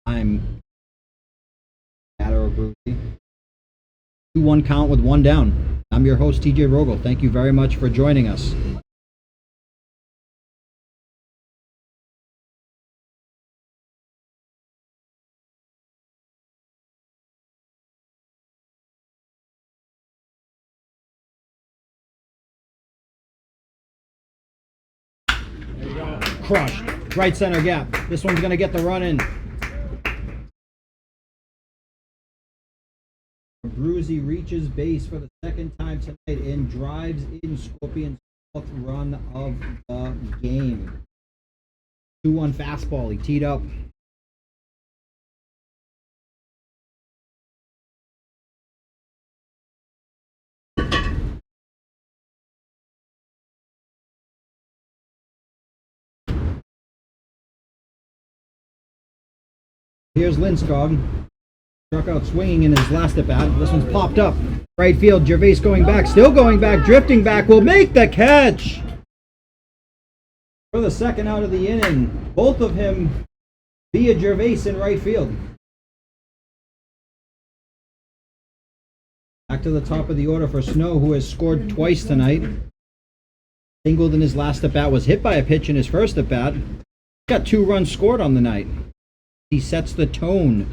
S1: I'm Batter Abruzzi. 2-1 count with 1 down. I'm your host, TJ BROGLE. Thank you very much for joining us. Crushed. Right center gap. This one's going to get the run in. Abruzzi reaches base for the second time tonight and drives in Scorpion's 4th run of the game. 2-1 fastball. He teed up. Here's Lindskog. Struck out swinging in his last at bat. This one's popped up. Right field, Gervais going back, still going back, drifting back, will make the catch! For the second out of the inning, both of him via Gervais in right field. Back to the top of the order for Snow, who has scored twice tonight. Singled in his last at-bat, was hit by a pitch in his first at-bat. Got 2 runs scored on the night. He sets the tone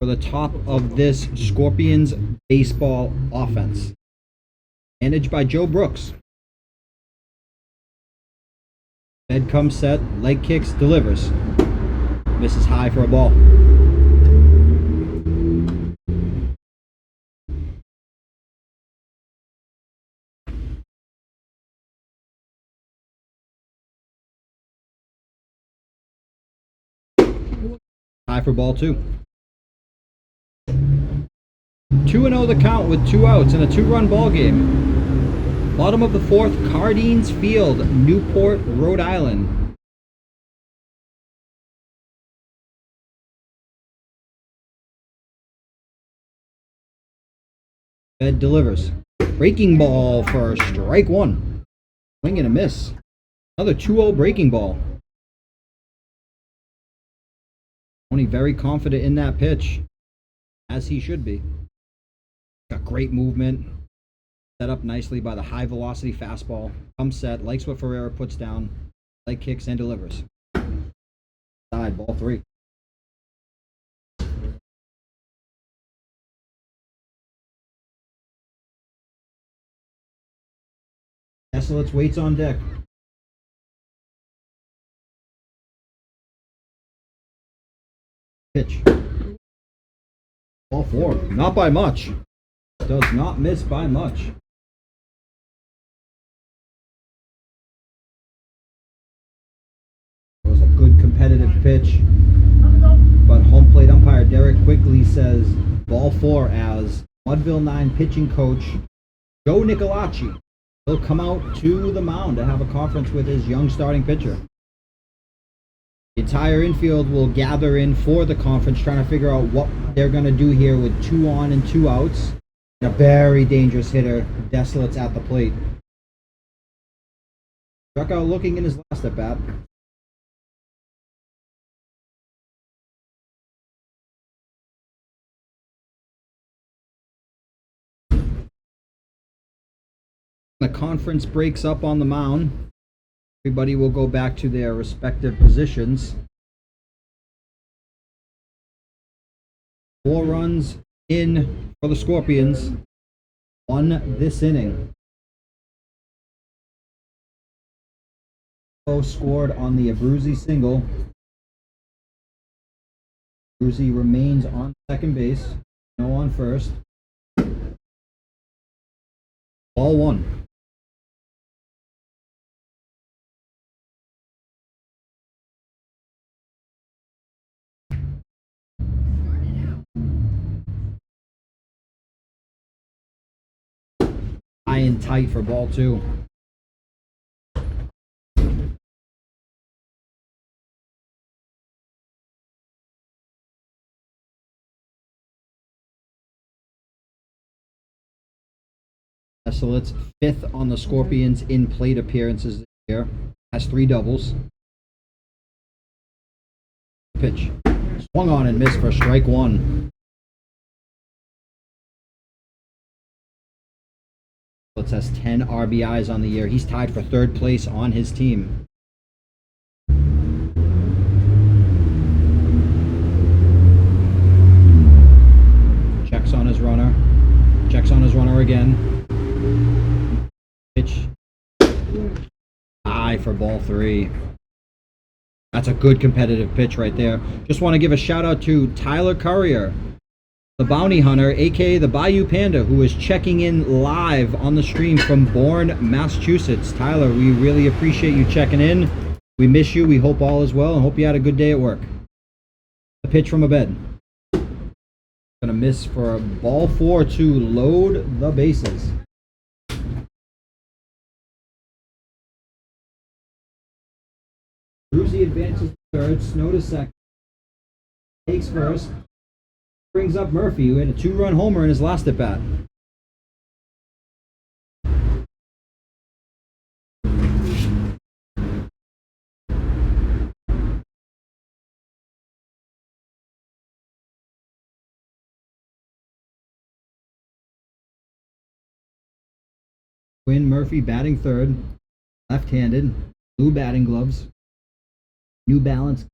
S1: for the top of this Scorpions baseball offense. Managed by Joe Brooks. Head comes set, leg kicks, delivers. Misses high for a ball. High for ball 2. 2-0 the count with 2 outs in a 2-run ball game. Bottom of the 4th, Cardines Field, Newport, Rhode Island. Bed delivers. Breaking ball for strike 1. Swing and a miss. Another 2-0 breaking ball. Tony very confident in that pitch, as he should be. Got great movement. Set up nicely by the high velocity fastball. Comes set, likes what Ferreira puts down. Leg kicks and delivers. Side, ball 3. Desolates waits on deck. Pitch. Ball 4. Not by much. Does not miss by much. It was a good competitive pitch. But home plate umpire Derek Quigley says ball 4 as Mudville 9 pitching coach Joe Nicolacci will come out to the mound to have a conference with his young starting pitcher. The entire infield will gather in for the conference, trying to figure out what they're going to do here with 2 on and 2 outs. And a very dangerous hitter, Desolates at the plate. Struck out looking in his last at bat. The conference breaks up on the mound. Everybody will go back to their respective positions. 4 runs in for the Scorpions. 1 this inning. Both scored on the Abruzzi single. Abruzzi remains on second base. No on first. Ball 1. High and tight for ball 2. Desolates 5th on the Scorpions in plate appearances this year. Has 3 doubles. Pitch. Swung on and missed for strike 1. Let's has 10 RBIs on the year. He's tied for 3rd place on his team. Checks on his runner. Checks on his runner again. Pitch. High for ball 3. That's a good competitive pitch right there. Just want to give a shout out to Tyler Currier, the bounty hunter, aka the Bayou Panda, who is checking in live on the stream from Bourne, Massachusetts. Tyler, we really appreciate you checking in. We miss you. We hope all is well and hope you had a good day at work. A pitch from a bed. Gonna miss for ball 4 to load the bases. Brucey advances to 3rd. Snow to 2nd. Takes 1st. Brings up Murphy, who had a 2-run homer in his last at bat. Murphy batting third, left-handed, blue batting gloves, New Balance.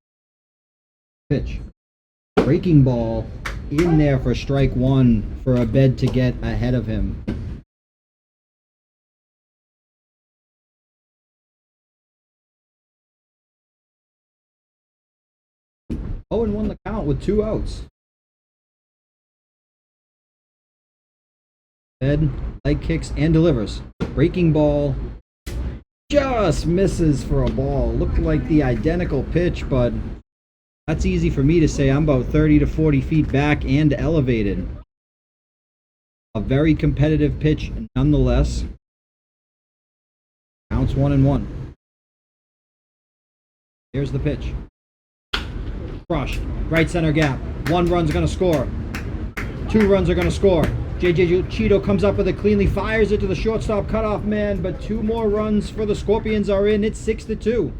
S1: Pitch. Breaking ball in there for strike one for Abed to get ahead of him. Owen won the count with 2 outs. Abed leg kicks and delivers. Breaking ball just misses for a ball. Looked like the identical pitch, but that's easy for me to say. I'm about 30 to 40 feet back and elevated. A very competitive pitch nonetheless. Counts 1-1. Here's the pitch. Crushed. Right center gap. 1 run's going to score. 2 runs are going to score. JJ Cheeto comes up with it cleanly, fires it to the shortstop cutoff man, but 2 more runs for the Scorpions are in. It's 6-2.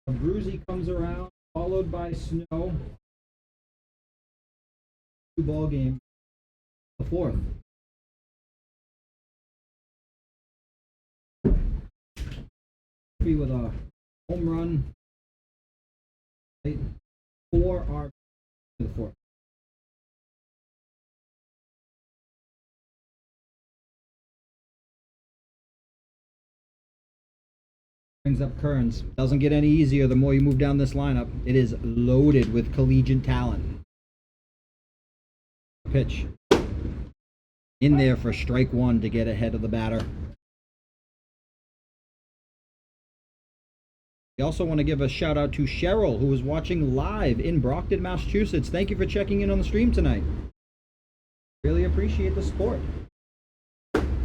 S1: Bruzy comes around, followed by Snow. 2-ball game. The 4th. With a home run. 4 are the 4th. Brings up Kearns. Doesn't get any easier the more you move down this lineup. It is loaded with collegiate talent. Pitch. In there for strike one to get ahead of the batter. We also want to give a shout out to Cheryl, who is watching live in Brockton, Massachusetts. Thank you for checking in on the stream tonight. Really appreciate the support.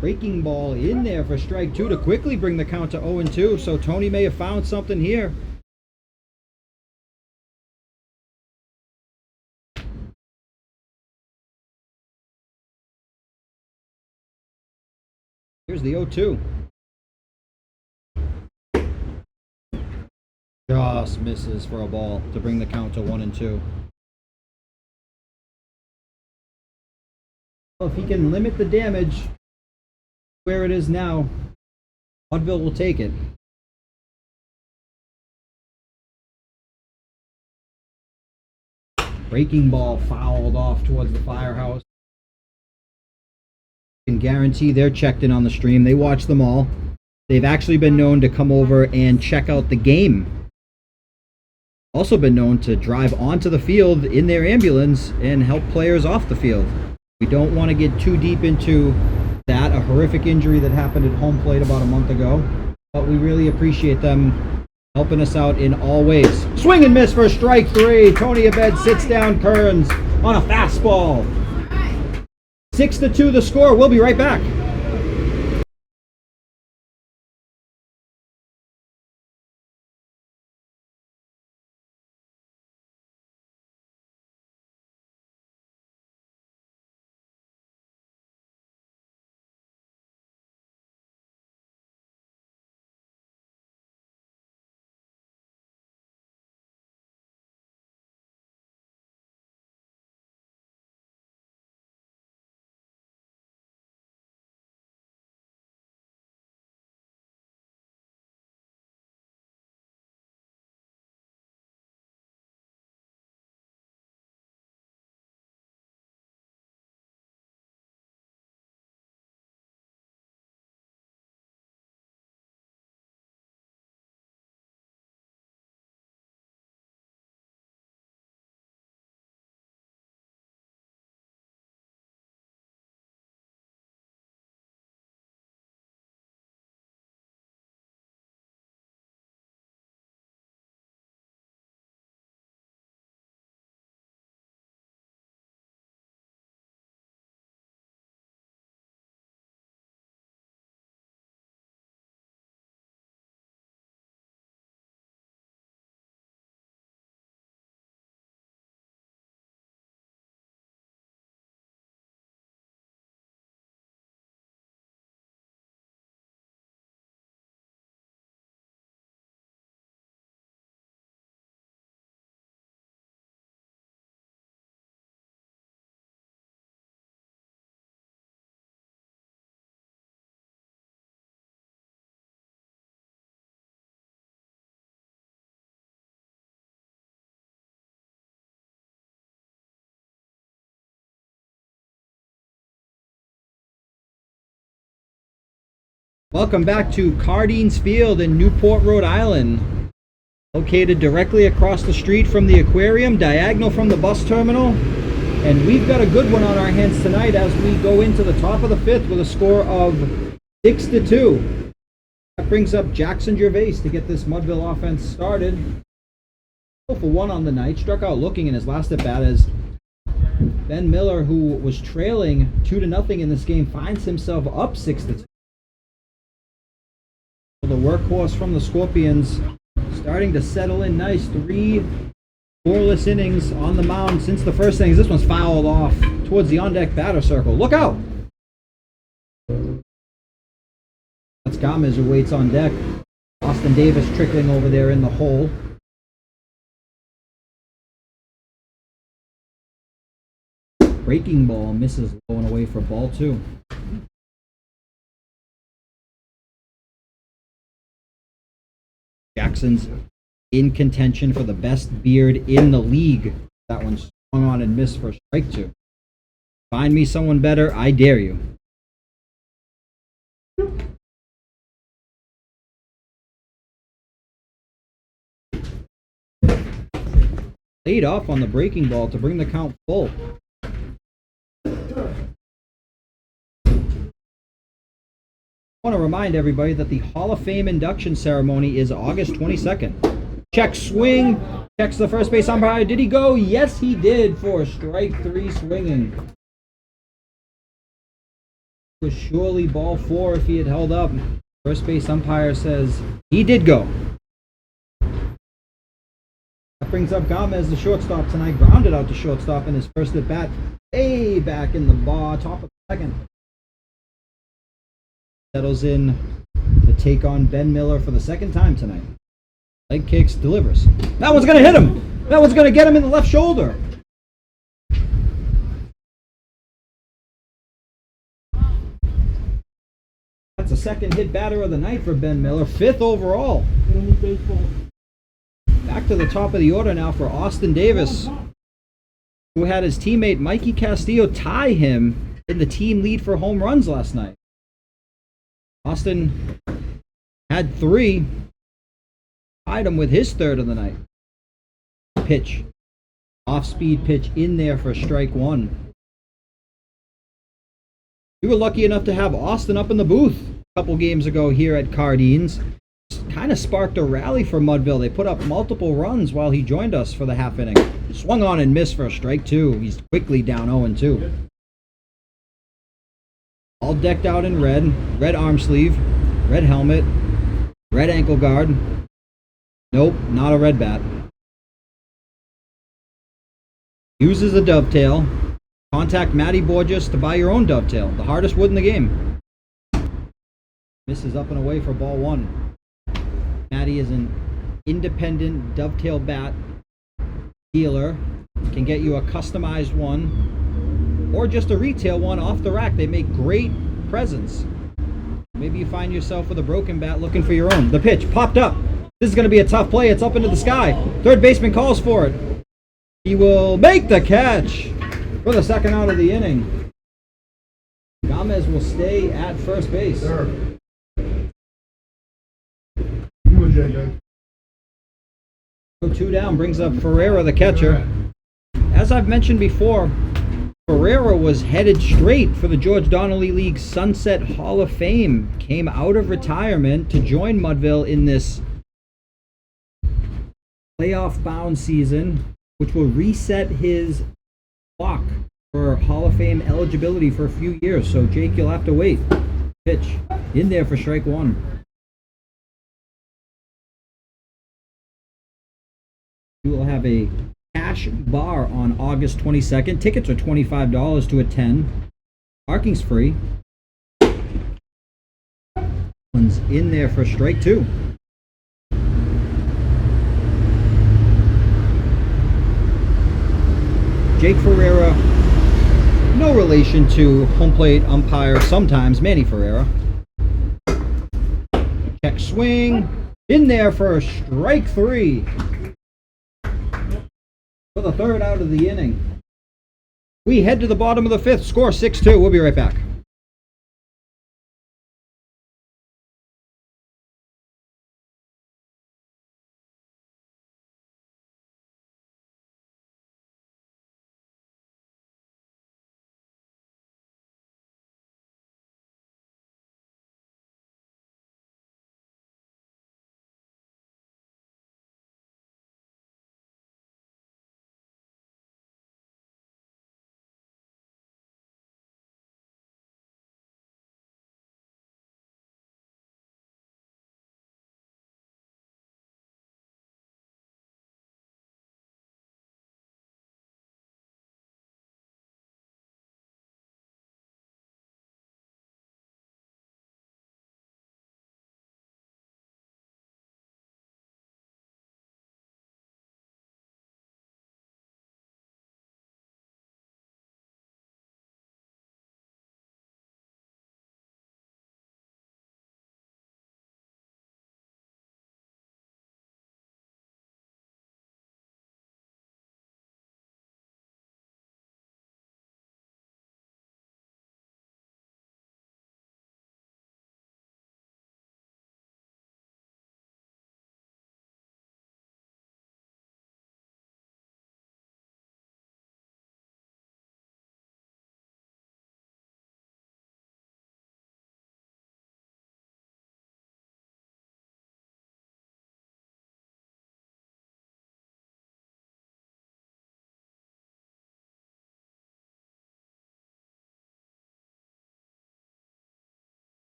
S1: Breaking ball in there for strike two to quickly bring the count to 0-2. So Tony may have found something here. Here's the 0-2. Just misses for a ball to bring the count to 1-2. Well, if he can limit the damage where it is now, Mudville will take it. Breaking ball fouled off towards the firehouse. I can guarantee they're checked in on the stream. They watch them all. They've actually been known to come over and check out the game. Also been known to drive onto the field in their ambulance and help players off the field. We don't want to get too deep into that, a horrific injury that happened at home plate about a month ago. But we really appreciate them helping us out in all ways. Swing and miss for strike three. Tony Abed sits down Kearns on a fastball. 6-2 the score. We'll be right back. Welcome back to Cardines Field in Newport, Rhode Island. Located directly across the street from the aquarium, diagonal from the bus terminal. And we've got a good one on our hands tonight as we go into the top of the fifth with a score of 6-2. That brings up Jackson Gervais to get this Mudville offense started. 0 for 1 on the night, struck out looking in his last at bat as Ben Miller, who was trailing 2-0 in this game, finds himself up 6-2. The workhorse from the Scorpions starting to settle in nice. 3 scoreless innings on the mound since the first innings. This one's fouled off towards the on-deck batter circle. Look out! That's Gomez who waits on deck. Austin Davis trickling over there in the hole. Breaking ball misses, going away for ball 2. Jackson's in contention for the best beard in the league. That one swung on and missed for strike 2. Find me someone better, I dare you. Laid off on the breaking ball to bring the count full. I want to remind everybody that the Hall of Fame induction ceremony is August 22nd. Check swing, checks the first base umpire. Did he go? Yes, he did for strike 3 swinging. It was surely ball 4 if he had held up. First base umpire says he did go. That brings up Gomez, the shortstop tonight. Grounded out to shortstop in his first at bat. Way back in the bar, top of the second. Settles in to take on Ben Miller for the second time tonight. Leg kicks, delivers. That one's going to hit him. That one's going to get him in the left shoulder. That's the second hit batter of the night for Ben Miller. 5th overall. Back to the top of the order now for Austin Davis, who had his teammate Mikey Castillo tie him in the team lead for home runs last night. Austin had 3, tied him with his 3rd of the night. Pitch, off-speed pitch in there for strike 1. We were lucky enough to have Austin up in the booth a couple games ago here at Cardines. Kind of sparked a rally for Mudville. They put up multiple runs while he joined us for the half inning. Swung on and missed for strike 2. He's quickly down 0-2. All decked out in red arm sleeve, red helmet, red ankle guard. Nope, not a red bat. Uses a dovetail. Contact Matty Borges to buy your own dovetail. The hardest wood in the game. Misses up and away for ball 1. Matty is an independent dovetail bat dealer. Can get you a customized one or just a retail one off the rack. They make great presents. Maybe you find yourself with a broken bat looking for your own. The pitch popped up. This is going to be a tough play. It's up into the sky. Third baseman calls for it. He will make the catch for the second out of the inning. Gomez will stay at first base.
S4: Sure.
S1: 2 down brings up Ferreira, the catcher. As I've mentioned before, Ferreira was headed straight for the George Donnelly League Sunset Hall of Fame. Came out of retirement to join Mudville in this playoff-bound season, which will reset his clock for Hall of Fame eligibility for a few years. So, Jake, you'll have to wait. Pitch in there for strike 1. We will have a cash bar on August 22nd. Tickets are $25 to attend. Parking's free. One's in there for strike 2. Jake Ferreira, no relation to home plate umpire sometimes, Manny Ferreira. Check swing. In there for strike 3. For the 3rd out of the inning. We head to the bottom of the 5th. Score 6-2. We'll be right back.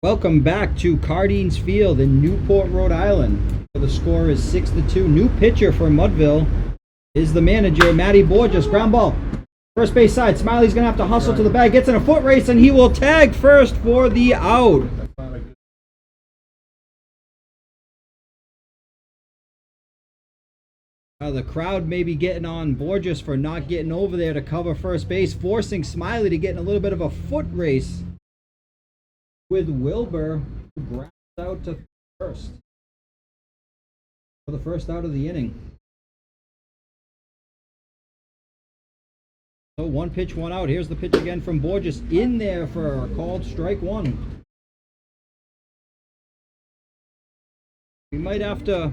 S1: Welcome back to Cardines Field in Newport, Rhode Island. The score is 6-2. New pitcher for Mudville is the manager, Matty Borges. Ground ball. First base side. Smiley's going to have to hustle to the bag. Gets in a foot race, and he will tag first for the out. The crowd may be getting on Borges for not getting over there to cover first base, forcing Smiley to get in a little bit of a foot race with Wilbur, who grounds out to first for the first out of the inning. So 1 pitch, 1 out. Here's the pitch again from Borges, in there for a called strike 1. We might have to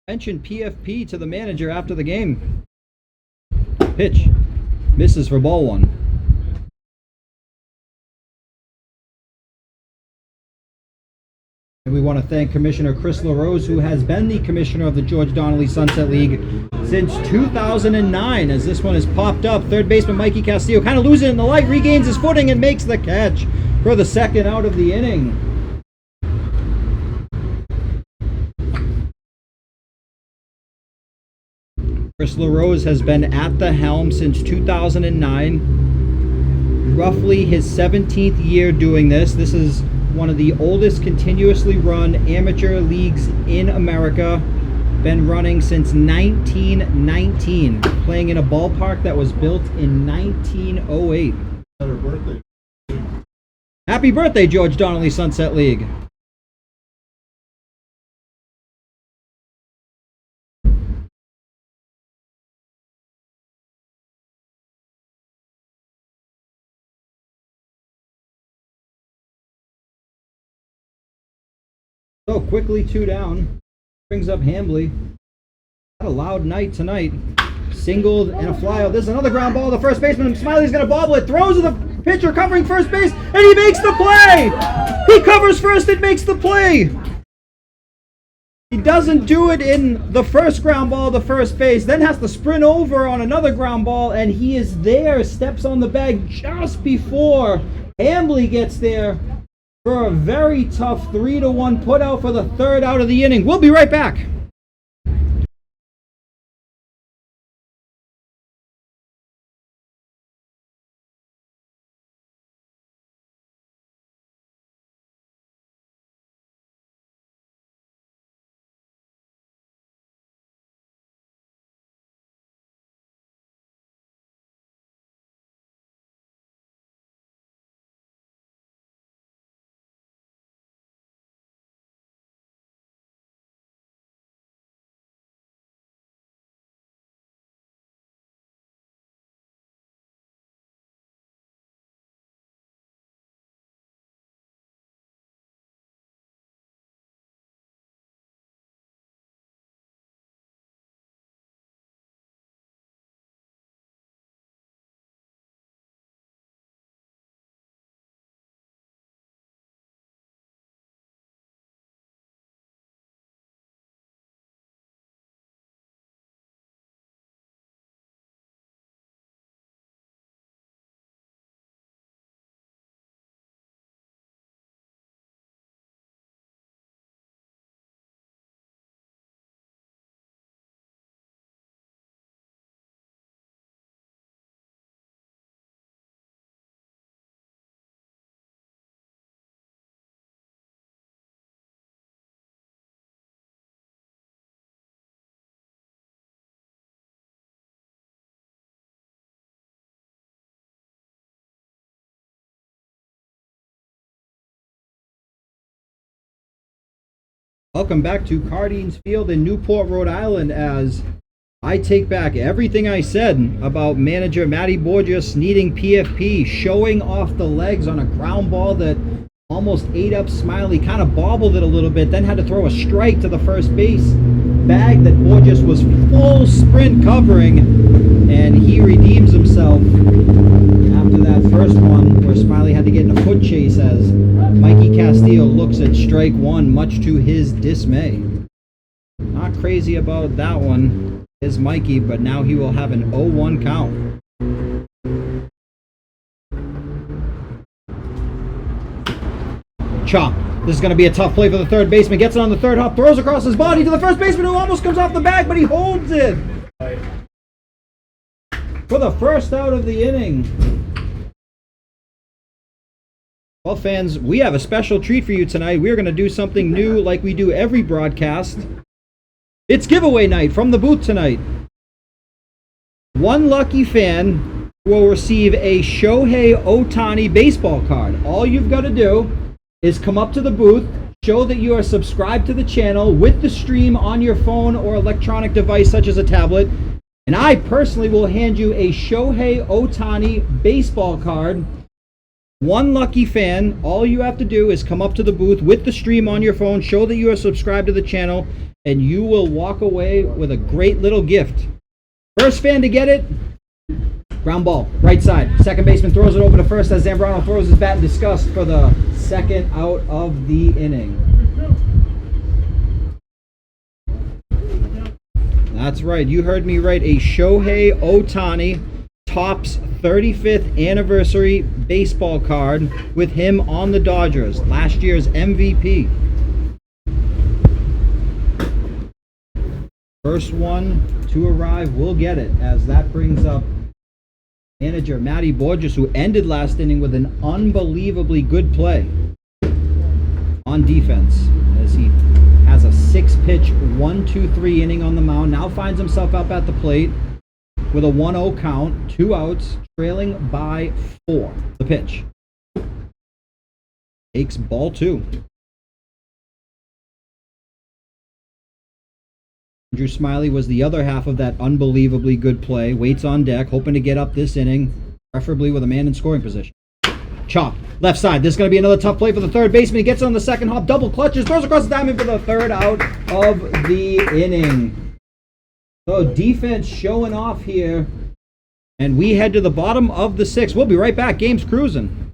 S1: mention PFP to the manager after the game. Pitch misses for ball 1. And we want to thank Commissioner Chris LaRose, who has been the commissioner of the George Donnelly Sunset League since 2009. As this one has popped up, third baseman Mikey Castillo kind of loses it in the light, regains his footing, and makes the catch for the second out of the inning. Chris LaRose has been at the helm since 2009, roughly his 17th year doing this. This is one of the oldest continuously run amateur leagues in America. Been running since 1919, playing in a ballpark that was built in 1908. Happy birthday, George Donnelly Sunset League. So quickly 2 down, brings up Hambly. Had a loud night tonight. Singled and a fly out. This is another ground ball. The first baseman, Smiley's gonna bobble it. Throws to the pitcher covering first base, and he makes the play. He covers first and makes the play. He doesn't do it in the first ground ball to first base, then has to sprint over on another ground ball, and he is there. Steps on the bag just before Hambly gets there for a very tough 3-1 put out for the third out of the inning. We'll be right back. Welcome back to Cardines Field in Newport, Rhode Island, as I take back everything I said about manager Matty Borges needing PFP, showing off the legs on a ground ball that almost ate up Smiley, kind of bobbled it a little bit, then had to throw a strike to the first base bag that Borges was full sprint covering, and he redeems himself after that first one where Smiley had to get in a foot chase as Mikey Castillo looks at strike 1, much to his dismay. Not crazy about that one is Mikey, but now he will have an 0-1 count. Chop. This is going to be a tough play for the third baseman. Gets it on the third hop, throws across his body to the first baseman who almost comes off the bag, but he holds it. For the first out of the inning. Well, fans, we have a special treat for you tonight. We're going to do something new like we do every broadcast. It's giveaway night from the booth tonight. One lucky fan will receive a Shohei Ohtani baseball card. All you've got to do is come up to the booth, show that you are subscribed to the channel with the stream on your phone or electronic device such as a tablet, and I personally will hand you a Shohei Ohtani baseball card. One lucky fan. All you have to do is come up to the booth with the stream on your phone, show that you are subscribed to the channel, and you will walk away with a great little gift. First fan to get it, ground ball, right side. Second baseman throws it over to first as Zambrano throws his bat in disgust for the second out of the inning. That's right, you heard me right. A Shohei Ohtani Topps 35th anniversary baseball card with him on the Dodgers, last year's MVP. First one to arrive will get it, as that brings up manager Matty Borges, who ended last inning with an unbelievably good play on defense, as he has a 6-pitch 1-2-3 inning on the mound. Now finds himself up at the plate with a 1-0 count, 2 outs, trailing by 4. The pitch takes ball 2. Andrew Smiley was the other half of that unbelievably good play. Waits on deck, hoping to get up this inning, preferably with a man in scoring position. Chop, left side. This is going to be another tough play for the third baseman. He gets on the second hop, double clutches, throws across the diamond for the third out of the inning. So defense showing off here. And we head to the bottom of the 6th. We'll be right back. Game's cruising.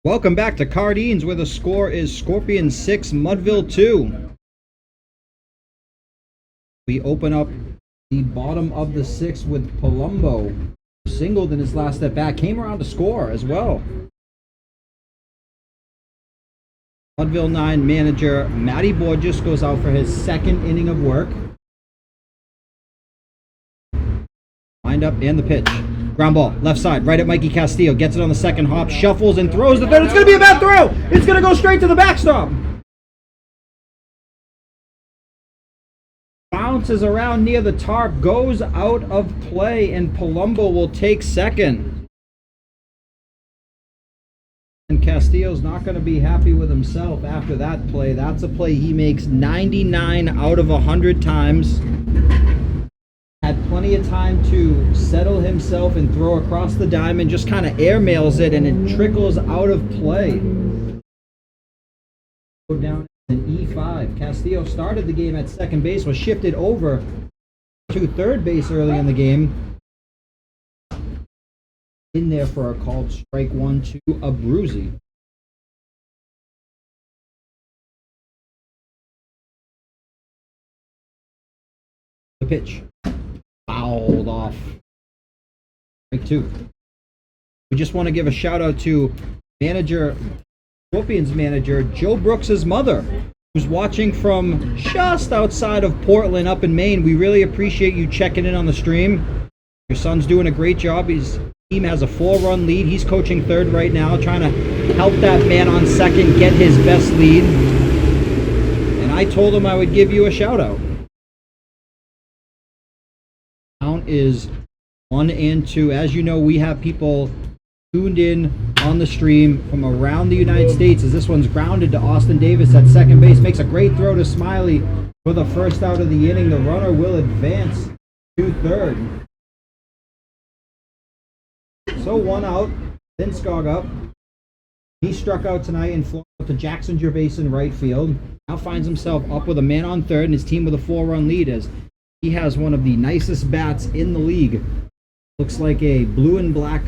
S1: Welcome back to Cardines, where the score is Scorpion 6, Mudville 2. We open up the bottom of the 6th with Palumbo. Singled in his last at bat, came around to score as well. Mudville 9 manager Matty Borges goes out for his second inning of work. Wind up and the pitch. Ground ball, left side, right at Mikey Castillo. Gets it on the second hop, shuffles and throws the third. It's going to be a bad throw. It's going to go straight to the backstop. bounces around near the tarp, goes out of play, and Palumbo will take second. And Castillo's not going to be happy with himself after that play. That's a play he makes 99 out of 100 times. Had plenty of time to settle himself and throw across the diamond, just kind of airmails it, and it trickles out of play. Go down an E5. Castillo started the game at second base, was shifted over to third base early in the game. In there for a called strike 1 to Abruzzi. The pitch. Fouled off. Strike 2. We just want to give a shout out to Scorpions manager Joe Brooks's mother, who's watching from just outside of Portland up in Maine. We really appreciate you checking in on the stream. Your son's doing a great job. His team has a 4-run lead. He's coaching third right now, trying to help that man on second get his best lead. And I told him I would give you a shout out. Count is 1-2. As you know, we have people tuned in on the stream from around the United States, as this one's grounded to Austin Davis at second base. Makes a great throw to Smiley for the first out of the inning. The runner will advance to third. So 1 out. Linskog up. He struck out tonight and flung out to Jackson Gervais in right field. Now finds himself up with a man on third and his team with a 4-run lead, as he has one of the nicest bats in the league. Looks like a blue and black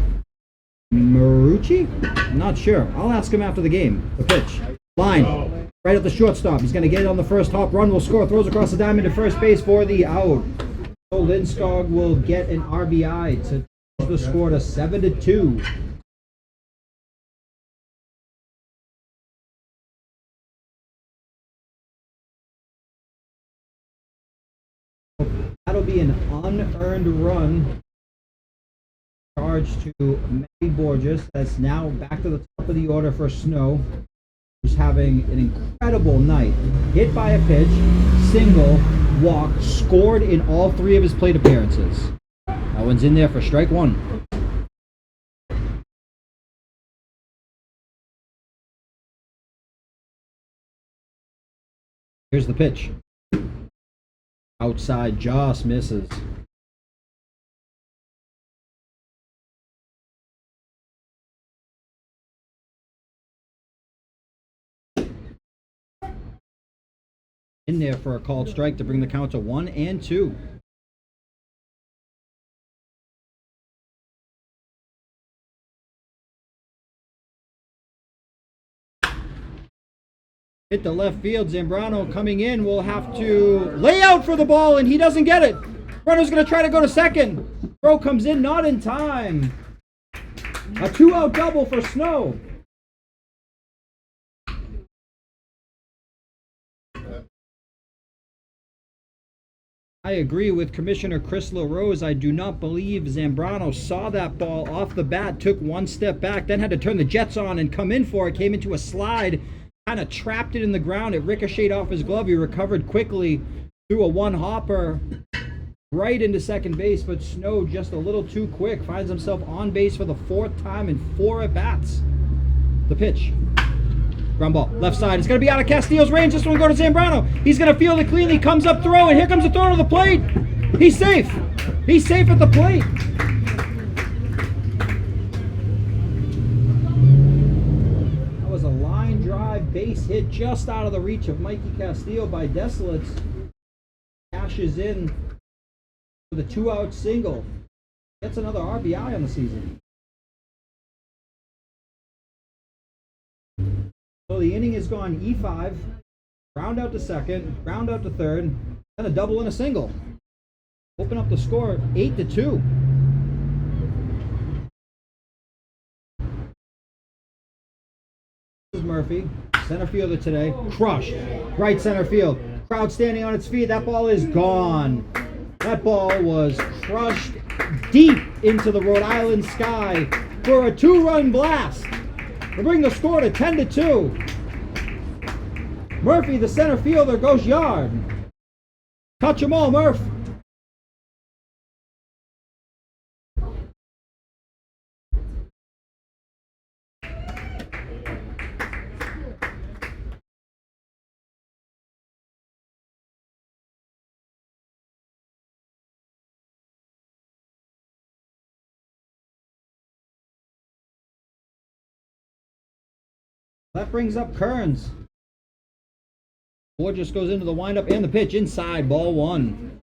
S1: Marucci? I'm not sure. I'll ask him after the game. The pitch. Line. Right at the shortstop. He's going to get it on the first hop. Run will score. Throws across the diamond to first base for the out. So Linskog will get an RBI to change the score to 7-2. That'll be an unearned run. Charge to Matty Borges. That's now back to the top of the order for Snow, who's having an incredible night. Hit by a pitch, single, walk, scored in all 3 of his plate appearances. That one's in there for strike 1. Here's the pitch. Outside, just misses. In there for a called strike to bring the count to 1-2. Hit the left field. Zambrano coming in will have to lay out for the ball, and he doesn't get it. Runner's going to try to go to second. Throw comes in, not in time. A 2-out double for Snow. I agree with Commissioner Chris LaRose. I do not believe Zambrano saw that ball off the bat, took one step back, then had to turn the jets on and come in for it. Came into a slide, kind of trapped it in the ground. It ricocheted off his glove. He recovered quickly, threw a one-hopper right into second base, but Snow just a little too quick. Finds himself on base for the 4th time in 4 at-bats. The pitch. Ground ball, left side. It's going to be out of Castillo's range. This one will go to Zambrano. He's going to field it cleanly. Comes up, throw, and here comes the throw to the plate. He's safe. He's safe at the plate. That was a line drive base hit just out of the reach of Mikey Castillo by Desolates. Cashes in with a 2-out single. Gets another RBI on the season. So the inning is gone E5, ground out to second, ground out to third, then a double and a single. Open up the score 8-2. This is Murphy, center fielder today, crushed, right center field. Crowd standing on its feet. That ball is gone. That ball was crushed deep into the Rhode Island sky for a 2-run blast to bring the score to 10-2. Murphy, the center fielder, goes yard. Touch 'em all, Murph. That brings up Kearns. Borges goes into the windup and the pitch inside, ball one.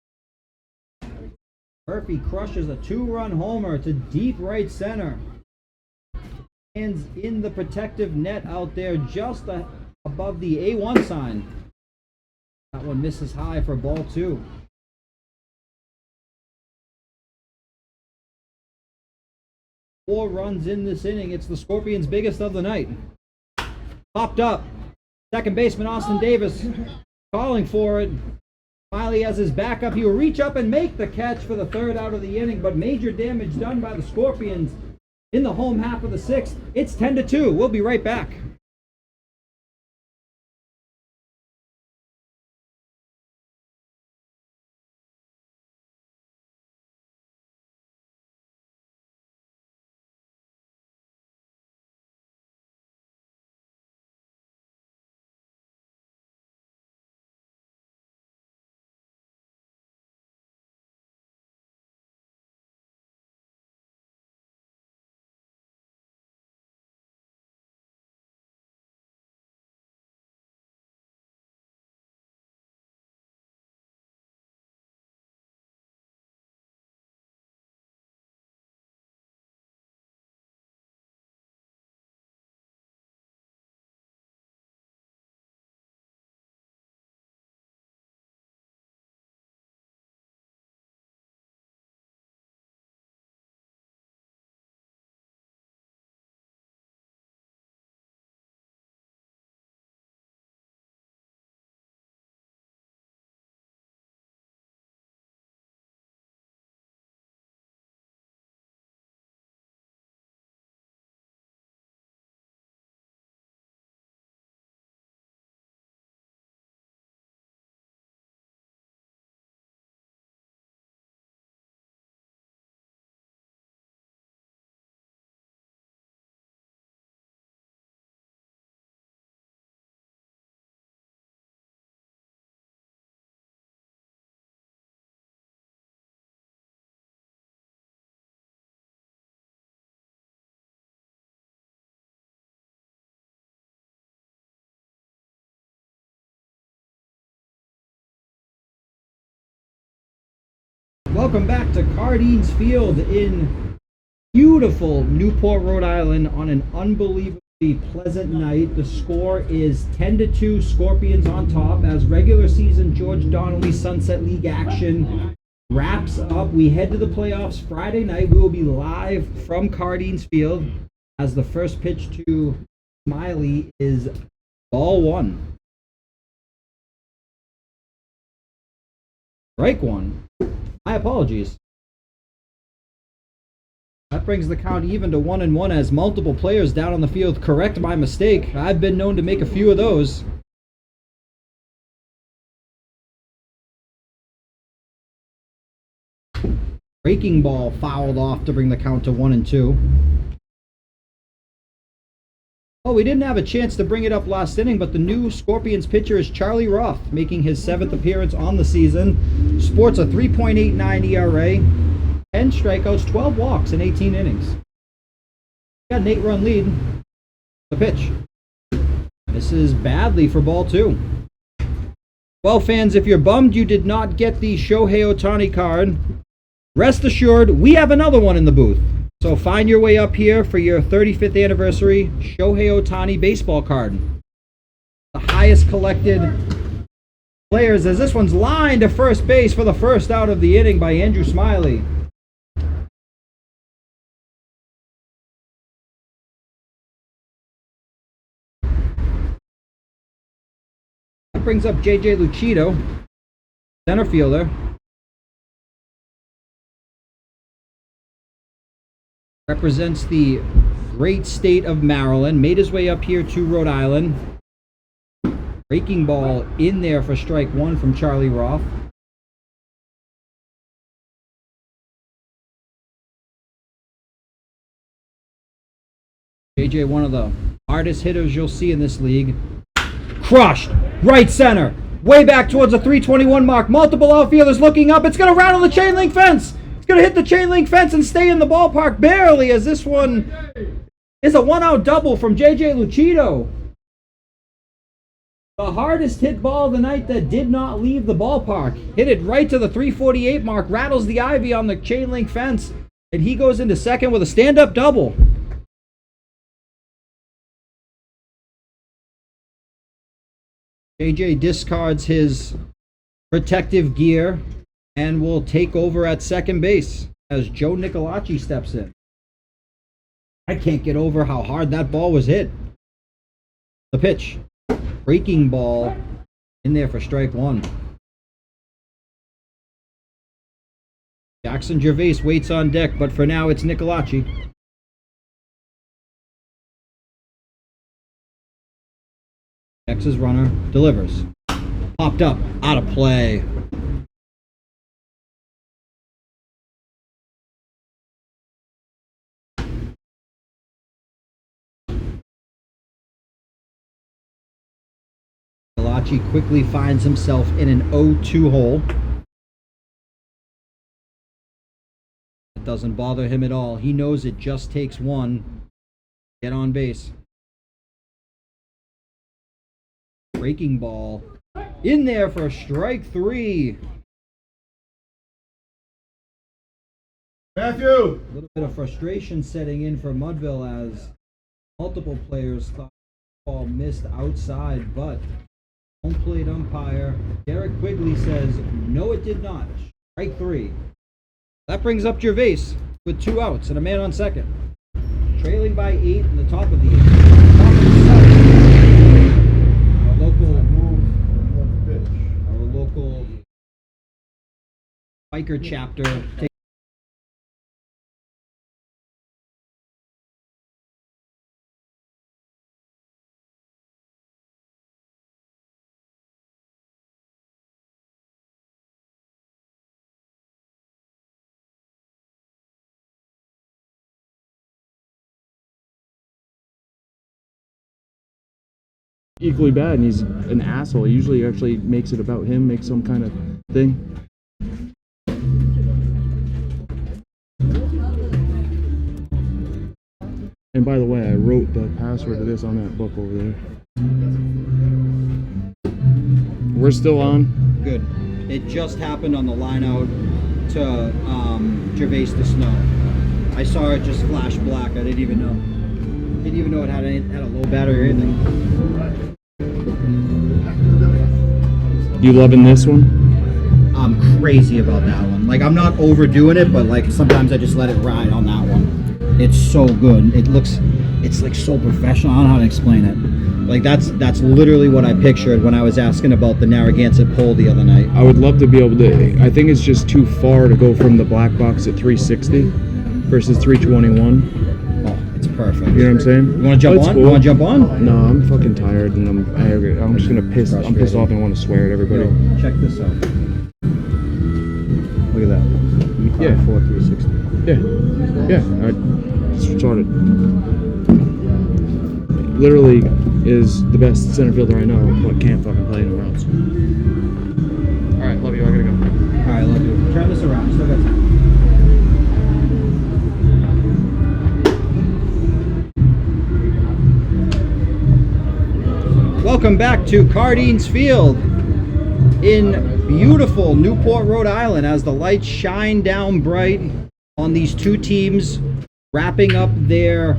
S1: Murphy crushes a 2-run homer to deep right center. Hands in the protective net out there just above the A1 sign. That one misses high for ball two. Four runs in this inning. It's the Scorpions' biggest of the night. Popped up. Second baseman Austin Davis calling for it. Smiley has his backup. He will reach up and make the catch for the third out of the inning, but major damage done by the Scorpions in the home half of the sixth. It's 10-2. We'll be right back. Welcome back to Cardines Field in beautiful Newport, Rhode Island on an unbelievably pleasant night. The score is 10-2, Scorpions on top as regular season George Donnelly Sunset League action wraps up. We head to the playoffs Friday night. We will be live from Cardines Field as the first pitch to Smiley is ball one. Strike one. My apologies. That brings the count even to 1-1 as multiple players down on the field correct my mistake. I've been known to make a few of those. Breaking ball fouled off to bring the count to 1-2. Oh, we didn't have a chance to bring it up last inning, but the new Scorpions pitcher is Charlie Roth, making his 7th appearance on the season. Sports a 3.89 ERA, 10 strikeouts, 12 walks in 18 innings. Got an 8-run lead. The pitch. This is badly for ball two. Well, fans, if you're bummed you did not get the Shohei Ohtani card, rest assured we have another one in the booth. So find your way up here for your 35th anniversary Shohei Ohtani baseball card. The highest collected players as this one's lined to first base for the first out of the inning by Andrew Smiley. That brings up JJ Lucido, center fielder. Represents the great state of Maryland. Made his way up here to Rhode Island. Breaking ball in there for strike one from Charlie Roth. JJ, one of the hardest hitters you'll see in this league. Crushed. Right center. Way back towards the 321 mark. Multiple outfielders looking up. It's going to rattle the chain link fence. It's going to hit the chain link fence and stay in the ballpark barely, as this one is a one-out double from JJ Lucido. The hardest hit ball of the night that did not leave the ballpark. Hit it right to the 348 mark. Rattles the ivy on the chain link fence. And he goes into second with a stand-up double. JJ discards his protective gear and will take over at second base as Joe Nicolacci steps in. I can't get over how hard that ball was hit. The pitch. Breaking ball in there for strike one. Jackson Gervais waits on deck, but for now it's Nicolacci. X's runner delivers. Popped up, out of play. Nicolacci quickly finds himself in an 0-2 hole. It doesn't bother him at all. He knows it just takes one. Get on base. Breaking ball in there for strike three.
S4: Matthew!
S1: A little bit of frustration setting in for Mudville as multiple players thought the ball missed outside, but home plate umpire Derek Quigley says no, it did not. Strike three. That brings up Gervais with 2 outs and a man on second. Trailing by 8 in the top of the 8th. Top of the 7th. Our local biker chapter takes
S4: equally bad, and he's an asshole. He usually actually makes it about him, makes some kind of thing. And by the way, I wrote the password to this on that book over there. We're still on.
S1: good. It just happened on the line out to Gervais to Snow. I saw it just flash black. I didn't even know. Didn't even know it had a low battery or anything.
S4: You loving this one?
S1: I'm crazy about that one. Like, I'm not overdoing it, but like sometimes I just let it ride on that one. It's so good. It's like so professional. I don't know how to explain it. Like that's literally what I pictured when I was asking about the Narragansett poll the other night.
S4: I would love to be able to. I think it's just too far to go from the black box at 360 versus 321.
S1: Oh, it's perfect.
S4: You know what I'm saying?
S1: You want to jump on?
S4: Cool.
S1: You want to jump on?
S4: No, I'm fucking tired and I'm angry. I'm just gonna piss. I'm pissed off and want to swear at everybody.
S1: Yo, check this out. Look at that.
S4: Yeah.
S1: 360.
S4: Yeah. I started. Literally is the best center fielder I know, but can't fucking play anywhere else. All right, love you. I gotta go.
S1: All right, let's do it. Turn this around. Still got time. Welcome back to Cardines Field in beautiful Newport, Rhode Island, as the lights shine down bright on these two teams wrapping up their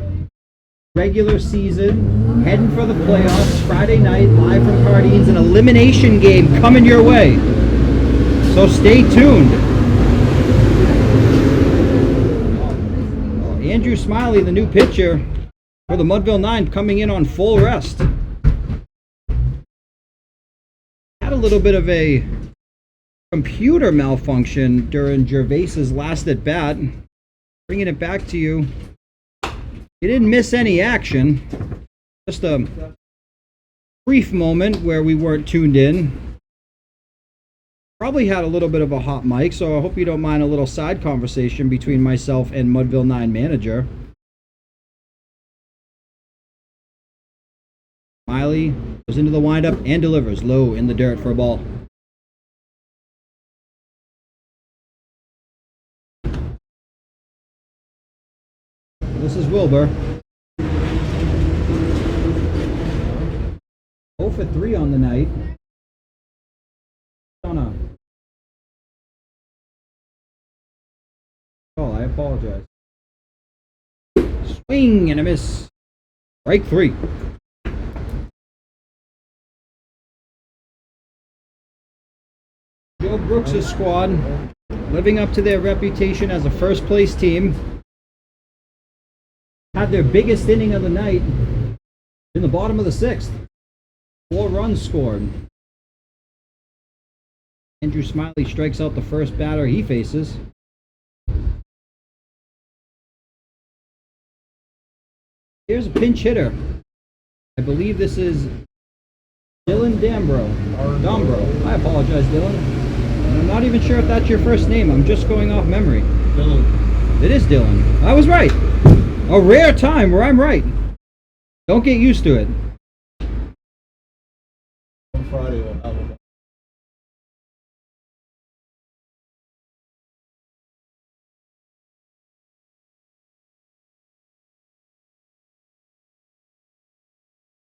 S1: regular season, heading for the playoffs. Friday night, live from Cardines, an elimination game coming your way. So stay tuned. Andrew Smiley, the new pitcher for the Mudville 9, coming in on full rest. Had a little bit of a computer malfunction during Gervais's last at bat. Bringing it back to you. He didn't miss any action. Just a brief moment where we weren't tuned in. Probably had a little bit of a hot mic, so I hope you don't mind a little side conversation between myself and Mudville 9 manager. Smiley goes into the windup and delivers low in the dirt for a ball. This is Wilbur. 0 for 3 on the night. Oh, I apologize. Swing and a miss. Strike 3. Joe Brooks' squad, living up to their reputation as a first place team, had their biggest inning of the night in the bottom of the 6th. 4 runs scored. Andrew Smiley strikes out the first batter he faces. Here's a pinch hitter. I believe this is Dylan Dombro. I apologize, Dylan. And I'm not even sure if that's your first name. I'm just going off memory.
S2: Dylan.
S1: It is Dylan. I was right. A rare time where I'm right. Don't get used to it.
S2: On Friday we'll have a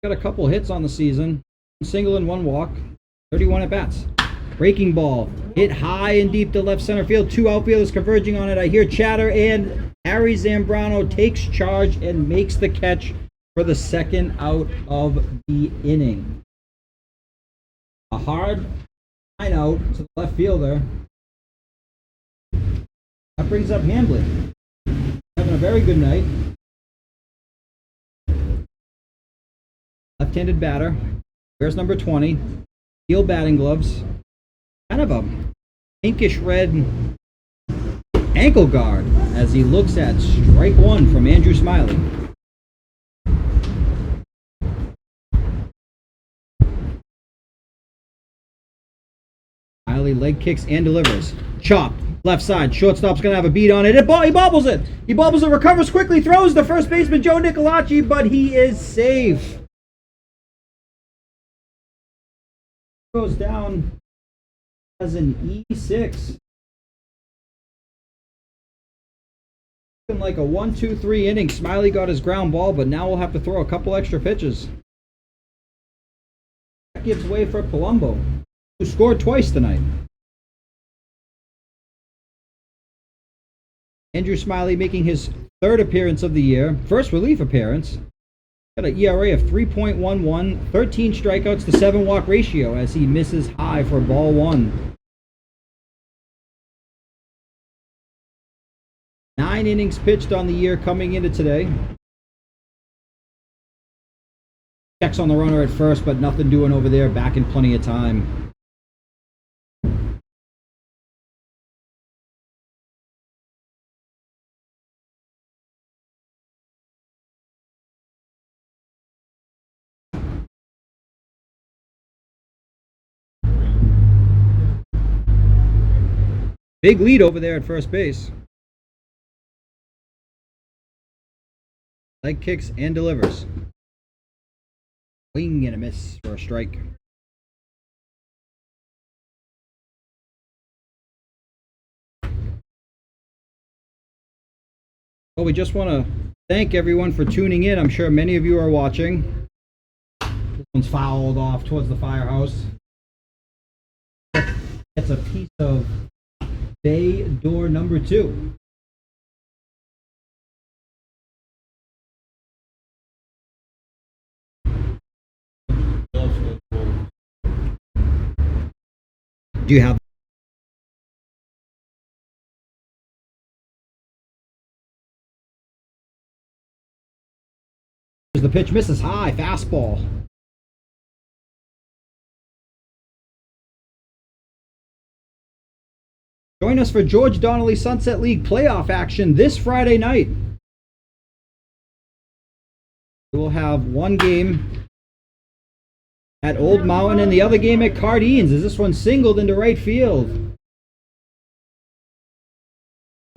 S1: Got a couple hits on the season. 1 single and 1 walk. 31 at bats. Breaking ball. Hit high and deep to left center field. 2 outfielders converging on it. I hear chatter, and Harry Zambrano takes charge and makes the catch for the 2nd out of the inning. A hard line out to the left fielder. That brings up Hamblin. Having a very good night. Left-handed batter. Wears number 20. Steel batting gloves. Kind of a pinkish red ankle guard as he looks at strike 1 from Andrew Smiley. Smiley leg kicks and delivers. Chop. Left side. Shortstop's going to have a beat on it. He bobbles it. He bobbles it, recovers quickly, throws to first baseman Joe Nicolacci, but he is safe. Goes down as an E6. Looking like a 1-2-3 inning. Smiley got his ground ball, but now we'll have to throw a couple extra pitches. That gives way for Palumbo, who scored twice tonight. Andrew Smiley making his 3rd appearance of the year, first relief appearance. Got an ERA of 3.11, 13 strikeouts to 7 walk ratio as he misses high for ball 1. 9 innings pitched on the year coming into today. Checks on the runner at first, but nothing doing over there, back in plenty of time. Big lead over there at first base. Leg kicks and delivers. Swing and a miss for a strike. Well, we just want to thank everyone for tuning in. I'm sure many of you are watching. This one's fouled off towards the firehouse. It's a piece of bay door number 2. Do you have the pitch misses high, fastball. Join us for George Donnelly Sunset League playoff action this Friday night. We'll have one game at Old Mountain and the other game at Cardines, as this one singled into right field.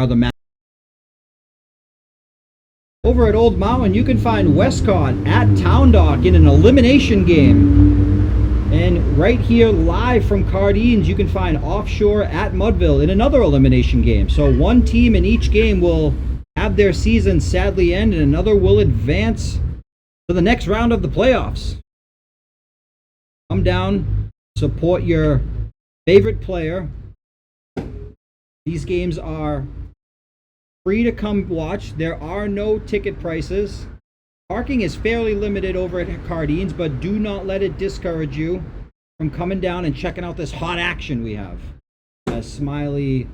S1: Are the Over at Old Mountain, you can find Westcott at Town Dock in an elimination game. And right here, live from Cardines, you can find Offshore at Mudville in another elimination game. So one team in each game will have their season sadly end, and another will advance to the next round of the playoffs. Come down, support your favorite player. These games are free to come watch. There are no ticket prices. Parking is fairly limited over at Cardines, but do not let it discourage you from coming down and checking out this hot action we have. As Smiley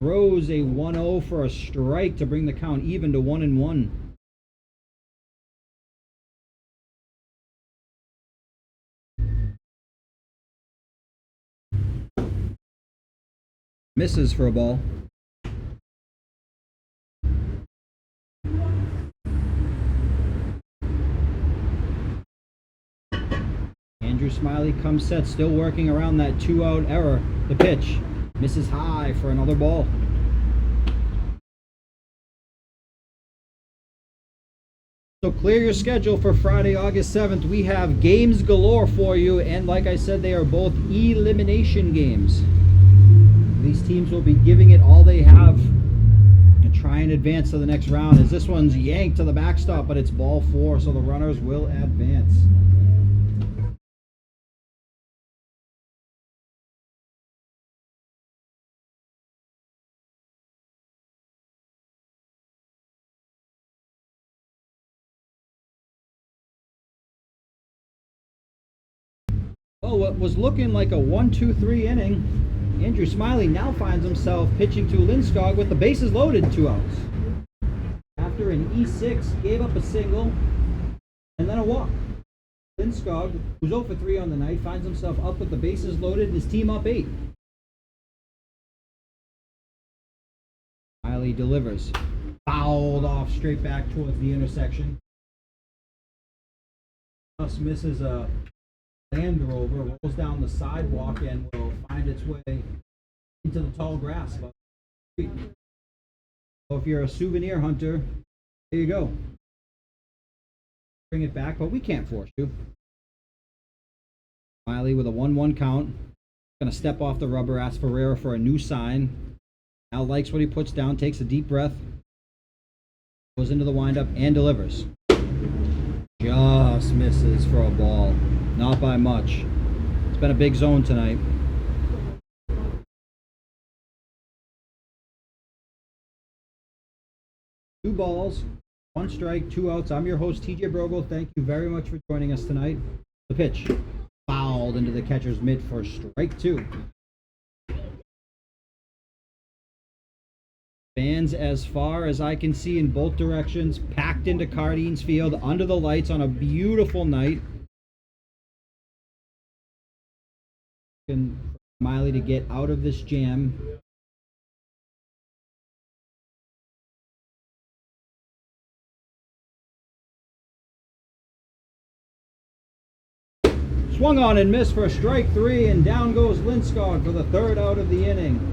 S1: throws a 1-0 for a strike to bring the count even to 1-1. Misses for a ball. Andrew Smiley comes set, still working around that 2-out error. The pitch misses high for another ball. So clear your schedule for Friday, August 7th. We have games galore for you, and like I said, they are both elimination games. These teams will be giving it all they have and try and advance to the next round, as this one's yanked to the backstop, but it's ball 4, so the runners will advance. Well, what was looking like a 1-2-3 inning, Andrew Smiley now finds himself pitching to Lindskog with the bases loaded, 2 outs. After an E6, gave up a single and then a walk. Lindskog, who's 0 for 3 on the night, finds himself up with the bases loaded and his team up 8. Smiley delivers. Fouled off straight back towards the intersection. Just misses a Land Rover, rolls down the sidewalk and will find its way into the tall grass. So if you're a souvenir hunter, there you go. Bring it back, but we can't force you. Smiley with a 1-1 count. Gonna step off the rubber, ask Ferreira for a new sign. Now likes what he puts down, takes a deep breath, goes into the windup and delivers. Just misses for a ball. Not by much. It's been a big zone tonight. Two balls, 1 strike, 2 outs. I'm your host, TJ BROGLE. Thank you very much for joining us tonight. The pitch fouled into the catcher's mitt for strike 2. Fans, as far as I can see in both directions, packed into Cardines Field under the lights on a beautiful night. Smiley to get out of this jam. Swung on and missed for strike 3, and down goes Lindskog for the 3rd out of the inning.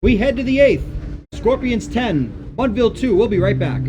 S1: We head to the 8th. Scorpions 10, Mudville 2. We'll be right back.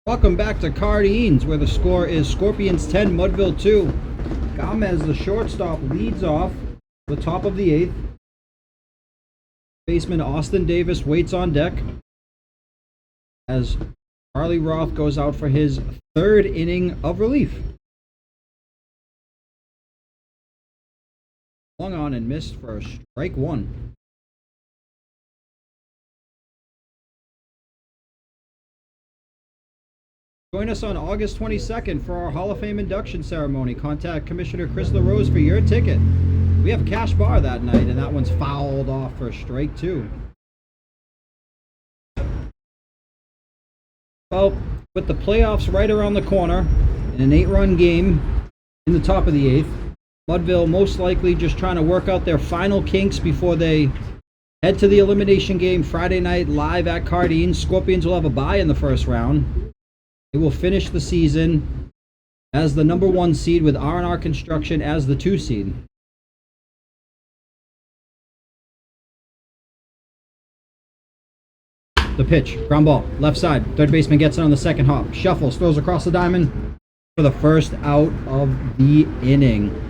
S1: Welcome back to Cardines, where the score is Scorpions 10, Mudville 2. Gomez, the shortstop, leads off the top of the 8th. Baseman Austin Davis waits on deck as Charlie Roth goes out for his 3rd inning of relief. Swung on and missed for strike 1. Join us on August 22nd for our Hall of Fame induction ceremony. Contact Commissioner Chris LaRose for your ticket. We have a cash bar that night, and that one's fouled off for strike 2. Well, with the playoffs right around the corner, and an 8-run game in the top of the 8th, Mudville most likely just trying to work out their final kinks before they head to the elimination game Friday night live at Cardines. Scorpions will have a bye in the first round. They will finish the season as the number 1 seed with R&R Construction as the 2 seed. The pitch, ground ball, left side. Third baseman gets it on the second hop. Shuffles, throws across the diamond for the first out of the inning.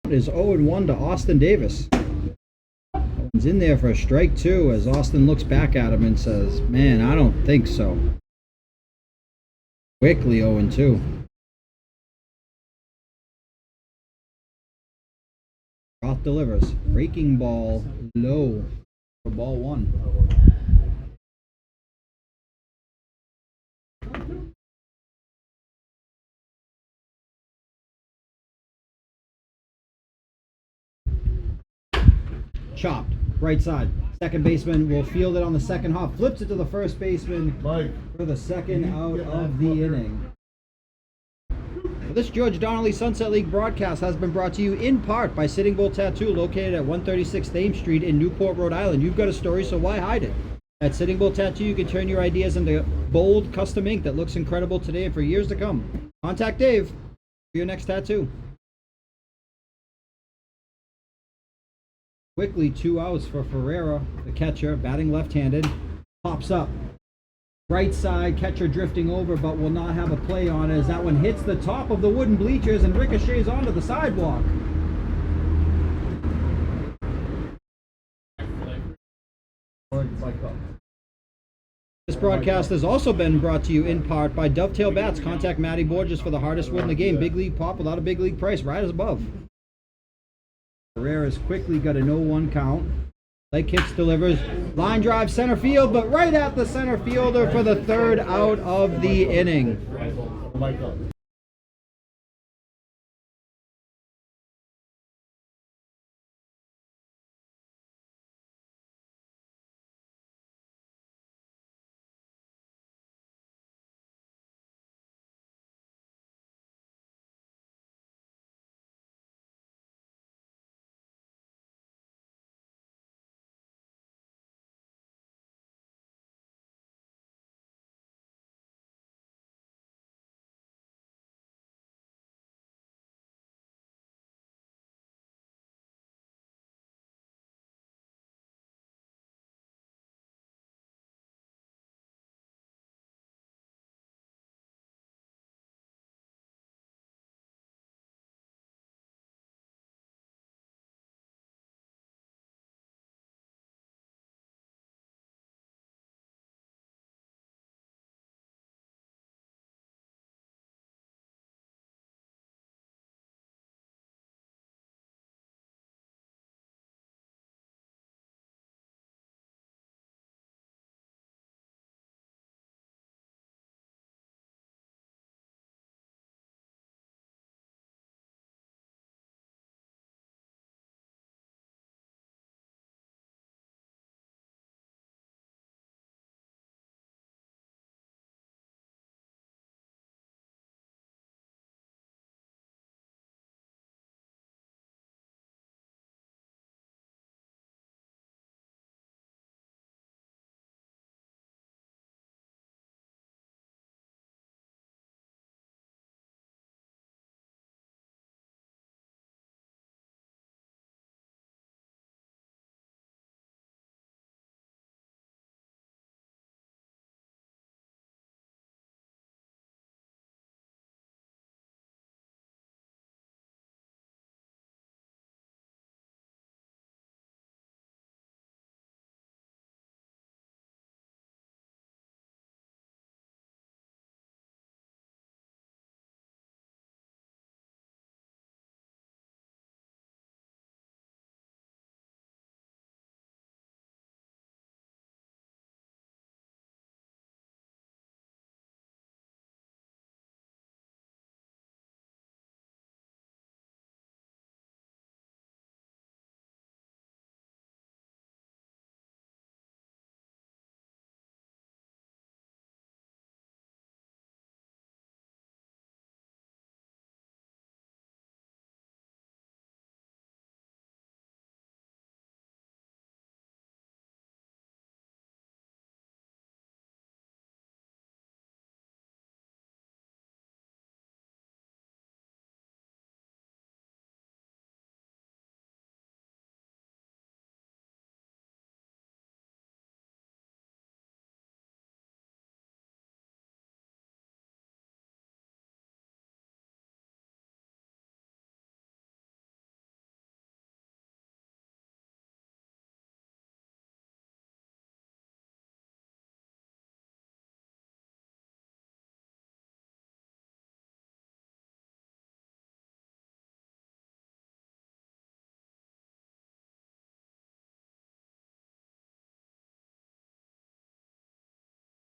S1: Is 0-1 to Austin Davis. He's in there for a strike 2 as Austin looks back at him and says, "Man, I don't think so." Quickly 0-2. Roth delivers. Breaking ball low for ball 1. Chopped. Right side. Second baseman will field it on the second hop. Flips it to the first baseman
S2: Mike,
S1: for the second out of the inning. Well, this George Donnelly Sunset League broadcast has been brought to you in part by Sitting Bull Tattoo, located at 136 Thames Street in Newport, Rhode Island. You've got a story, so why hide it? At Sitting Bull Tattoo, you can turn your ideas into bold, custom ink that looks incredible today and for years to come. Contact Dave for your next tattoo. Quickly, 2 outs for Ferreira, the catcher, batting left-handed. Pops up. Right side, catcher drifting over, but will not have a play on it as that one hits the top of the wooden bleachers and ricochets onto the sidewalk. This broadcast has also been brought to you in part by Dovetail Bats. Contact Matty Borges for the hardest wood in the game. Big league pop without a big league price. Right as above. Herrera's quickly got a 0-1 count. Leg hits, delivers. Line drive center field, but right at the center fielder for the 3rd out of the inning.
S2: Mike up.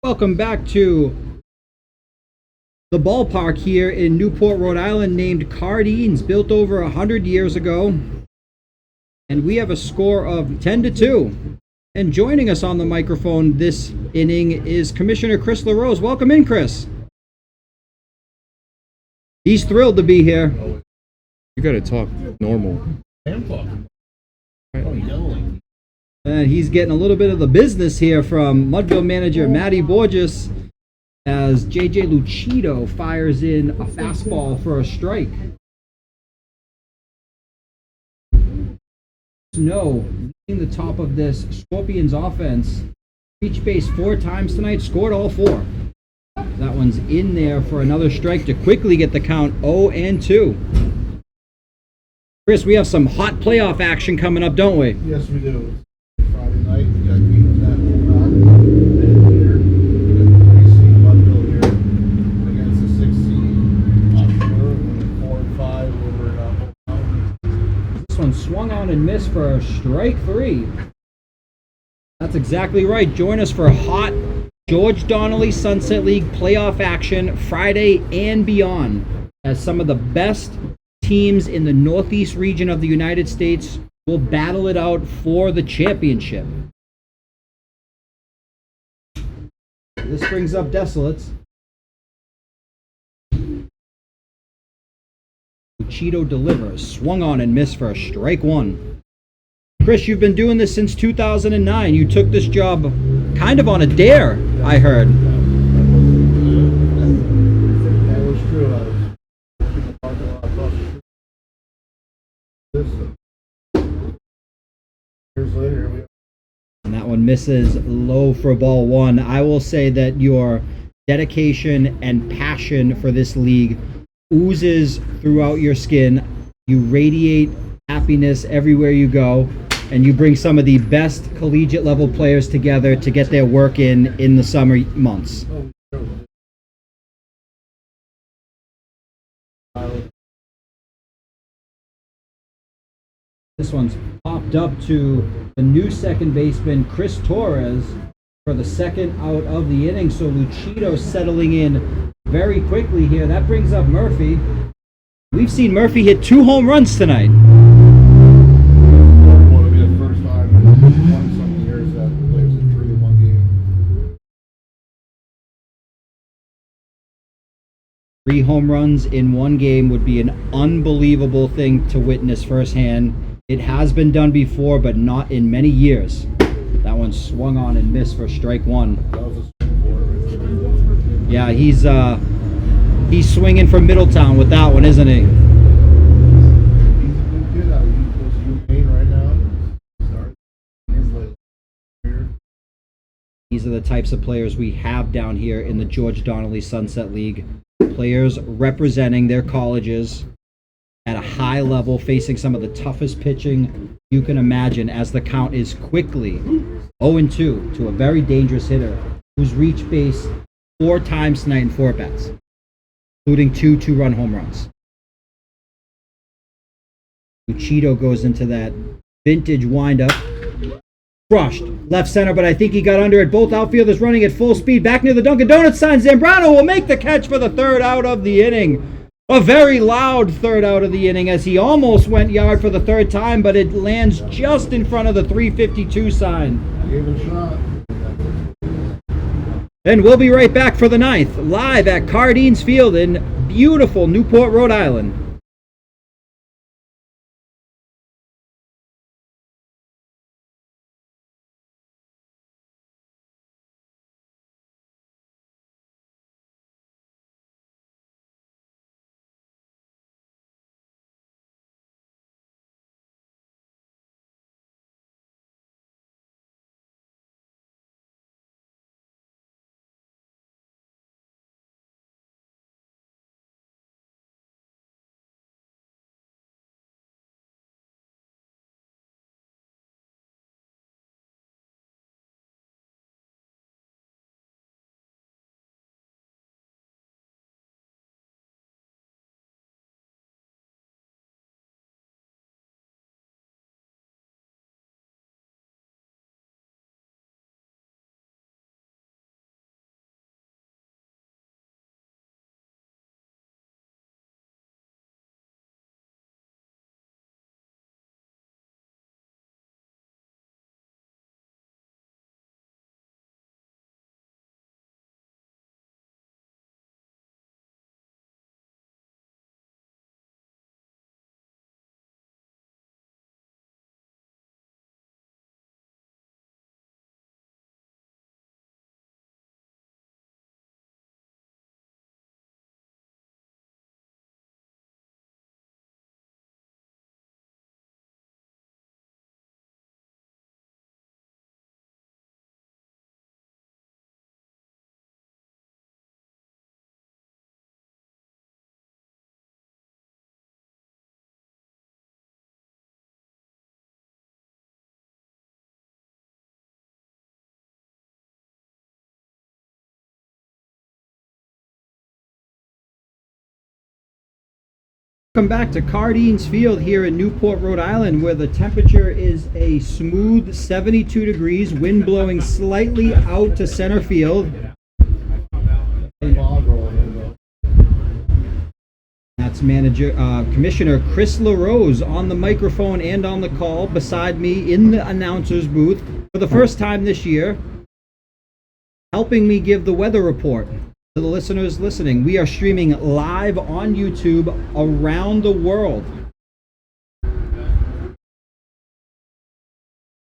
S1: Welcome back to the ballpark here in Newport, Rhode Island, named Cardines, built over 100 years ago. And we have a score of 10-2. And joining us on the microphone this inning is Commissioner Chris LaRose. Welcome in, Chris. He's thrilled to be here.
S4: You gotta talk normal.
S1: And he's getting a little bit of the business here from Mudville manager Matty Borges as JJ Lucido fires in a fastball for a strike. Snow leading the top of this Scorpions offense. Reached base 4 times tonight, scored all 4. That one's in there for another strike to quickly get the count 0-2. Chris, we have some hot playoff action coming up, don't we?
S2: Yes, we do. Friday night, we got games at home out here. We got the 3 seed Mudville here against the 6 seed Oscar, and 4 and 5 over at home.
S1: This one swung on and missed for strike 3. That's exactly right. Join us for hot George Donnelly Sunset League playoff action Friday and beyond, as some of the best teams in the Northeast region of the United States will battle it out for the championship. This brings up Desolates. Lucido delivers, swung on and missed for a strike 1. Chris, you've been doing this since 2009. You took this job kind of on a dare, I heard.
S2: That was true. I was in the parking lot across the street. Years later, here we are.
S1: And that one misses low for ball 1. I will say that your dedication and passion for this league oozes throughout your skin. You radiate happiness everywhere you go, and you bring some of the best collegiate level players together to get their work in the summer months. This one's popped up to the new second baseman, Chris Torres, for the second out of the inning. So Lucido settling in very quickly here. That brings up Murphy. We've seen Murphy hit 2 home runs tonight.
S2: It'll be the first time in 20-something years that the players hit 3 in one game.
S1: 3 home runs in one game would be an unbelievable thing to witness firsthand. It has been done before, but not in many years. That one swung on and missed for strike 1.
S2: That was a swing for it.
S1: Yeah, he's swinging from Middletown with that one, isn't he?
S2: He's a good kid out. He goes to UMaine right now. Started his late career.
S1: These are the types of players we have down here in the George Donnelly Sunset League. Players representing their colleges at a high level, facing some of the toughest pitching you can imagine, as the count is quickly 0-2 to a very dangerous hitter who's reached base 4 times tonight in 4 at-bats, including 2 2-run home runs. Lucido goes into that vintage windup. Crushed left center, but I think he got under it. Both outfielders running at full speed. Back near the Dunkin' Donuts sign. Zambrano will make the catch for the 3rd out of the inning. A very loud 3rd out of the inning, as he almost went yard for the 3rd time, but it lands just in front of the 352 sign.
S2: Gave it a shot.
S1: And we'll be right back for the 9th, live at Cardines Field in beautiful Newport, Rhode Island. Welcome back to Cardines Field here in Newport, Rhode Island, where the temperature is a smooth 72 degrees, wind blowing slightly out to center field. That's Commissioner Chris LaRose on the microphone and on the call beside me in the announcer's booth for the first time this year, helping me give the weather report. To the listeners listening, we are streaming live on YouTube around the world.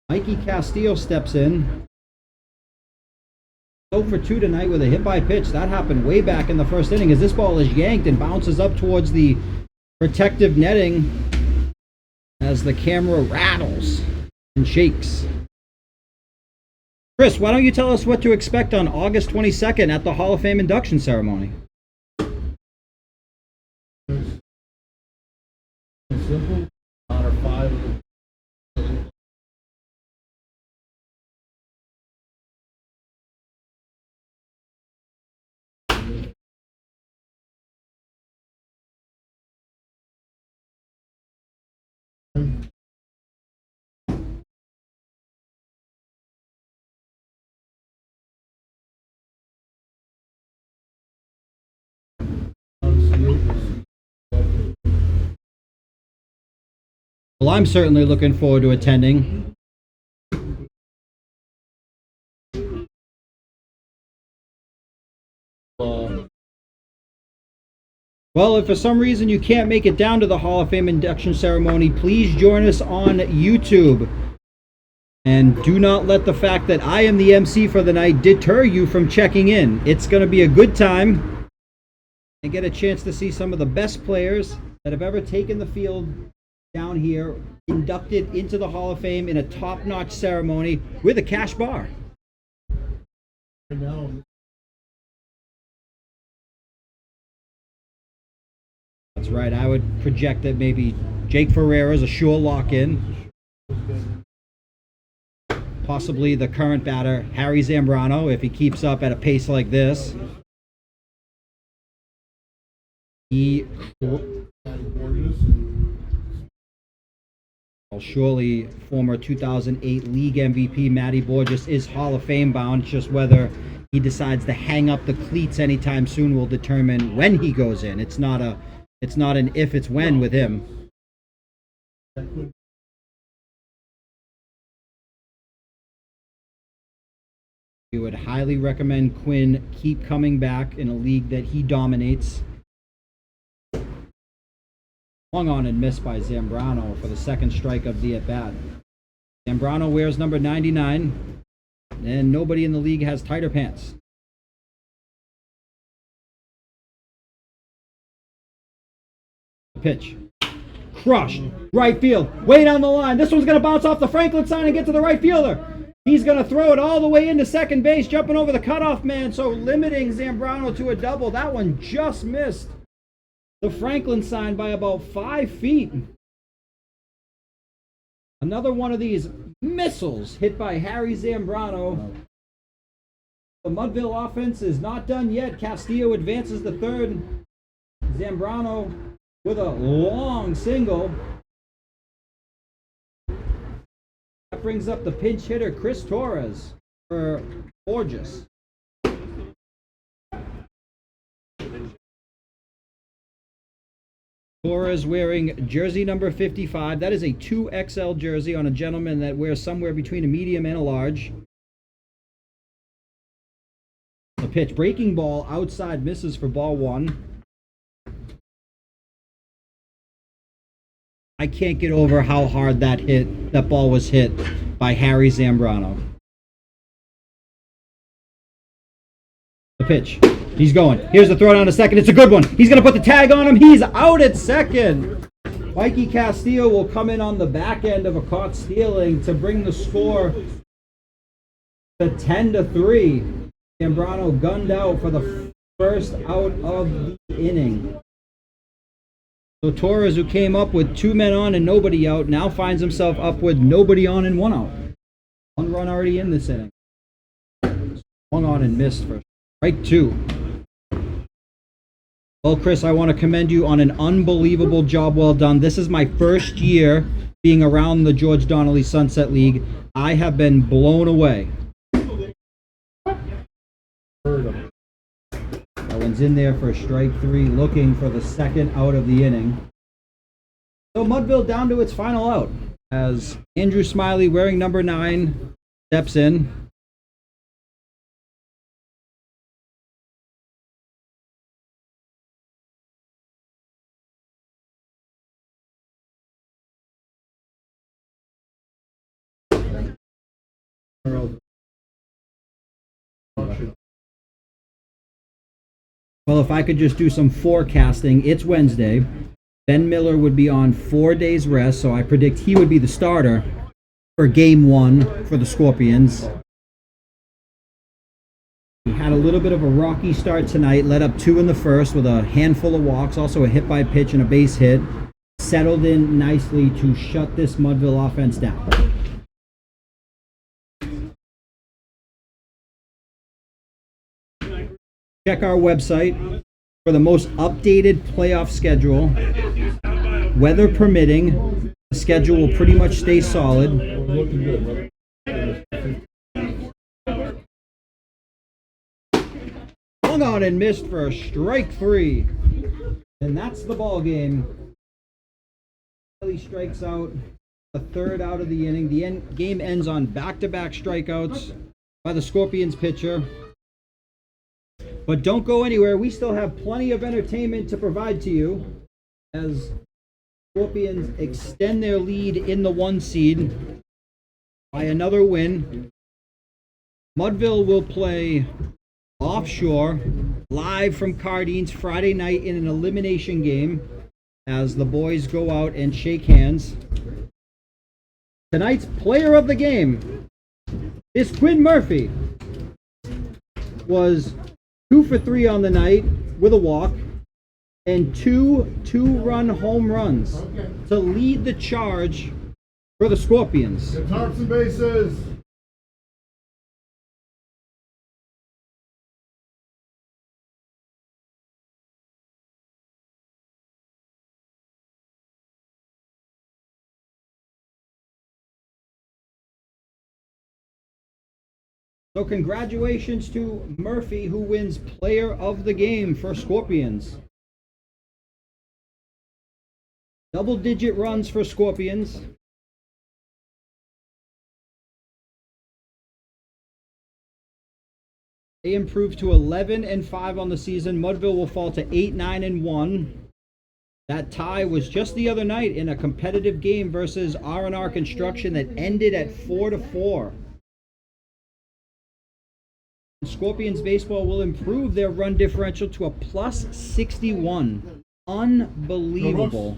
S1: Mikey Castillo steps in. 0 for 2 tonight with a hit by pitch. That happened way back in the first inning as this ball is yanked and bounces up towards the protective netting as the camera rattles and shakes. Chris, why don't you tell us what to expect on August 22nd at the Hall of Fame induction ceremony?
S2: Simple. Honor 5.
S1: Well, I'm certainly looking forward to attending. Well, if for some reason you can't make it down to the Hall of Fame induction ceremony, please join us on YouTube. And do not let the fact that I am the MC for the night deter you from checking in. It's going to be a good time and get a chance to see some of the best players that have ever taken the field down here, inducted into the Hall of Fame in a top-notch ceremony with a cash bar. That's right. I would project that maybe Jake Ferreira's a sure lock-in. Possibly the current batter, Harry Zambrano, if he keeps up at a pace like this. Surely former 2008 league MVP Matty Borges is Hall of Fame bound. It's just whether he decides to hang up the cleats anytime soon will determine when he goes in. It's not an if, it's when with him. We would highly recommend Quinn keep coming back in a league that he dominates. Swung on and missed by Zambrano for the second strike of the at-bat. Zambrano wears number 99, and nobody in the league has tighter pants. Pitch. Crushed. Right field. Way down the line. This one's going to bounce off the Franklin sign and get to the right fielder. He's going to throw it all the way into second base, jumping over the cutoff man, so limiting Zambrano to a double. That one just missed the Franklin sign by about 5 feet. Another one of these missiles hit by Harry Zambrano. The Mudville offense is not done yet. Castillo advances the third. Zambrano with a long single. That brings up the pinch hitter Chris Torres for Borges. Torres wearing jersey number 55. That is a 2XL jersey on a gentleman that wears somewhere between a medium and a large. The pitch. Breaking ball outside, misses for ball one. I can't get over how hard that ball was hit by Harry Zambrano. The pitch. He's going. Here's the throw down to second. It's a good one. He's going to put the tag on him. He's out at second. Mikey Castillo will come in on the back end of a caught stealing to bring the score to 10-3. Zambrano gunned out for the first out of the inning. So Torres, who came up with 2 men on and nobody out, now finds himself up with nobody on and 1 out. 1 run already in this inning. Swung on and missed for strike 2. Well, Chris, I want to commend you on an unbelievable job well done. This is my first year being around the George Donnelly Sunset League. I have been blown away.
S2: Heard him.
S1: That one's in there for strike 3, looking for the second out of the inning. So Mudville down to its final out as Andrew Smiley, wearing number 9, steps in. Well, if I could just do some forecasting, it's Wednesday. Ben Miller would be on 4 days rest, so I predict he would be the starter for game 1 for the Scorpions. He had a little bit of a rocky start tonight, led up 2 in the first with a handful of walks, also a hit by pitch and a base hit. Settled in nicely to shut this Mudville offense down. Check our website for the most updated playoff schedule. Weather permitting, the schedule will pretty much stay solid.
S2: We're looking good, brother.
S1: Hung on and missed for a strike 3. And that's the ball game. He strikes out the 3rd out of the inning. The game ends on back-to-back strikeouts by the Scorpions pitcher. But don't go anywhere. We still have plenty of entertainment to provide to you as Scorpions extend their lead in the 1 seed by another win. Mudville will play offshore live from Cardines Friday night in an elimination game as the boys go out and shake hands. Tonight's player of the game is Quinn Murphy. Was 2 for 3 on the night with a walk and 2 two-run home runs to lead the charge for the Scorpions.
S2: Get tarps and bases.
S1: So congratulations to Murphy, who wins player of the game for Scorpions. Double-digit runs for Scorpions. They improved to 11-5 on the season. Mudville will fall to 8-9-1. That tie was just the other night in a competitive game versus R&R Construction that ended at 4-4. Scorpions baseball will improve their run differential to a plus 61. Unbelievable.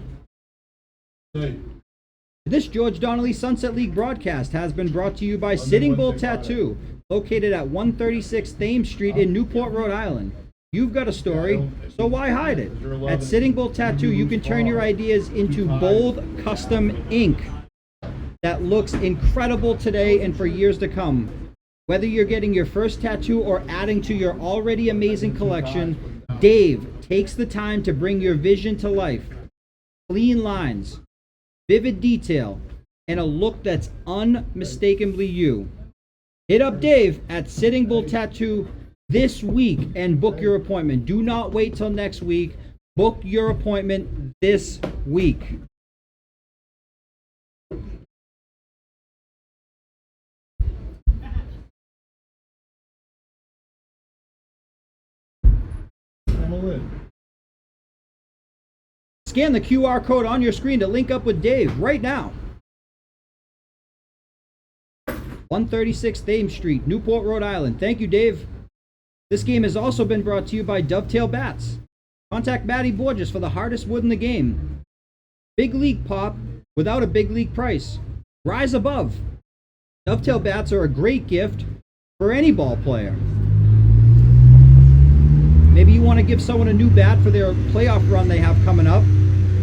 S2: Hey,
S1: This George Donnelly Sunset League broadcast has been brought to you by Sitting Bull Tattoo, located at 136 Thames Street in Newport, Rhode Island. You've got a story, so why hide it? At Sitting Bull Tattoo, you can turn your ideas into bold, custom ink that looks incredible today and for years to come. Whether you're getting your first tattoo or adding to your already amazing collection, Dave takes the time to bring your vision to life. Clean lines, vivid detail, and a look that's unmistakably you. Hit up Dave at Sitting Bull Tattoo this week and book your appointment. Do not wait till next week. Book your appointment this week. Scan the QR code on your screen to link up with Dave right now. 136 Thames Street, Newport, Rhode Island. Thank you, Dave. This game has also been brought to you by Dovetail Bats. Contact Matty Borges for the hardest wood in the game. Big league pop without a big league price. Rise above. Dovetail Bats are a great gift for any ball player. Maybe you want to give someone a new bat for their playoff run they have coming up.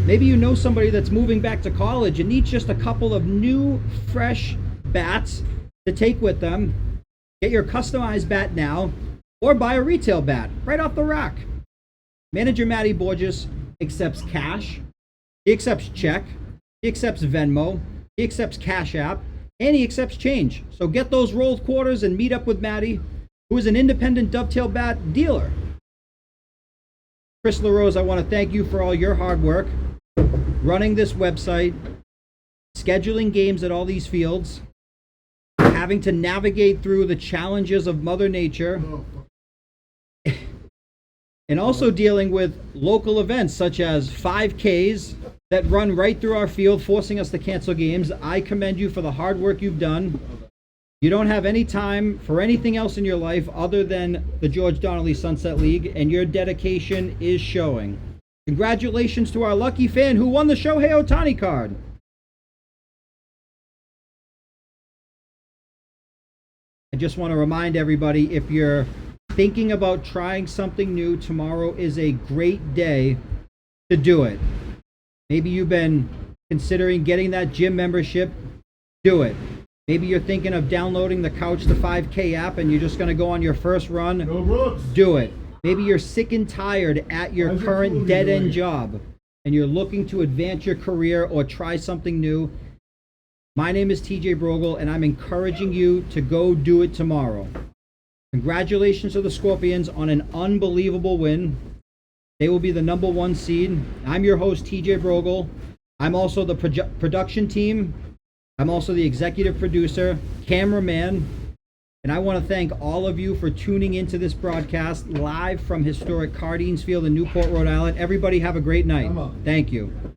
S1: Maybe you know somebody that's moving back to college and needs just a couple of new, fresh bats to take with them. Get your customized bat now or buy a retail bat right off the rack. Manager Matty Borges accepts cash, he accepts check, he accepts Venmo, he accepts Cash App, and he accepts change. So get those rolled quarters and meet up with Matty, who is an independent dovetail bat dealer. Chris LaRose, I want to thank you for all your hard work, running this website, scheduling games at all these fields, having to navigate through the challenges of Mother Nature, and also dealing with local events such as 5Ks that run right through our field, forcing us to cancel games. I commend you for the hard work you've done. You don't have any time for anything else in your life other than the George Donnelly Sunset League, and your dedication is showing. Congratulations to our lucky fan who won the Shohei Ohtani card. I just want to remind everybody, if you're thinking about trying something new, tomorrow is a great day to do it. Maybe you've been considering getting that gym membership, do it. Maybe you're thinking of downloading the Couch to 5K app and you're just going to go on your first run,
S2: Go Brooks.
S1: do it. Maybe you're sick and tired at your
S2: How's your
S1: current
S2: food
S1: dead-end
S2: doing?
S1: job and you're looking to advance your career or try something new. My name is TJ BROGLE, and I'm encouraging you to go do it tomorrow. Congratulations to the Scorpions on an unbelievable win. They will be the #1 seed. I'm your host, TJ BROGLE. I'm also the production team. I'm also the executive producer, cameraman, and I want to thank all of you for tuning into this broadcast live from historic Cardines Field in Newport, Rhode Island. Everybody have a great night.
S2: Come on.
S1: Thank you.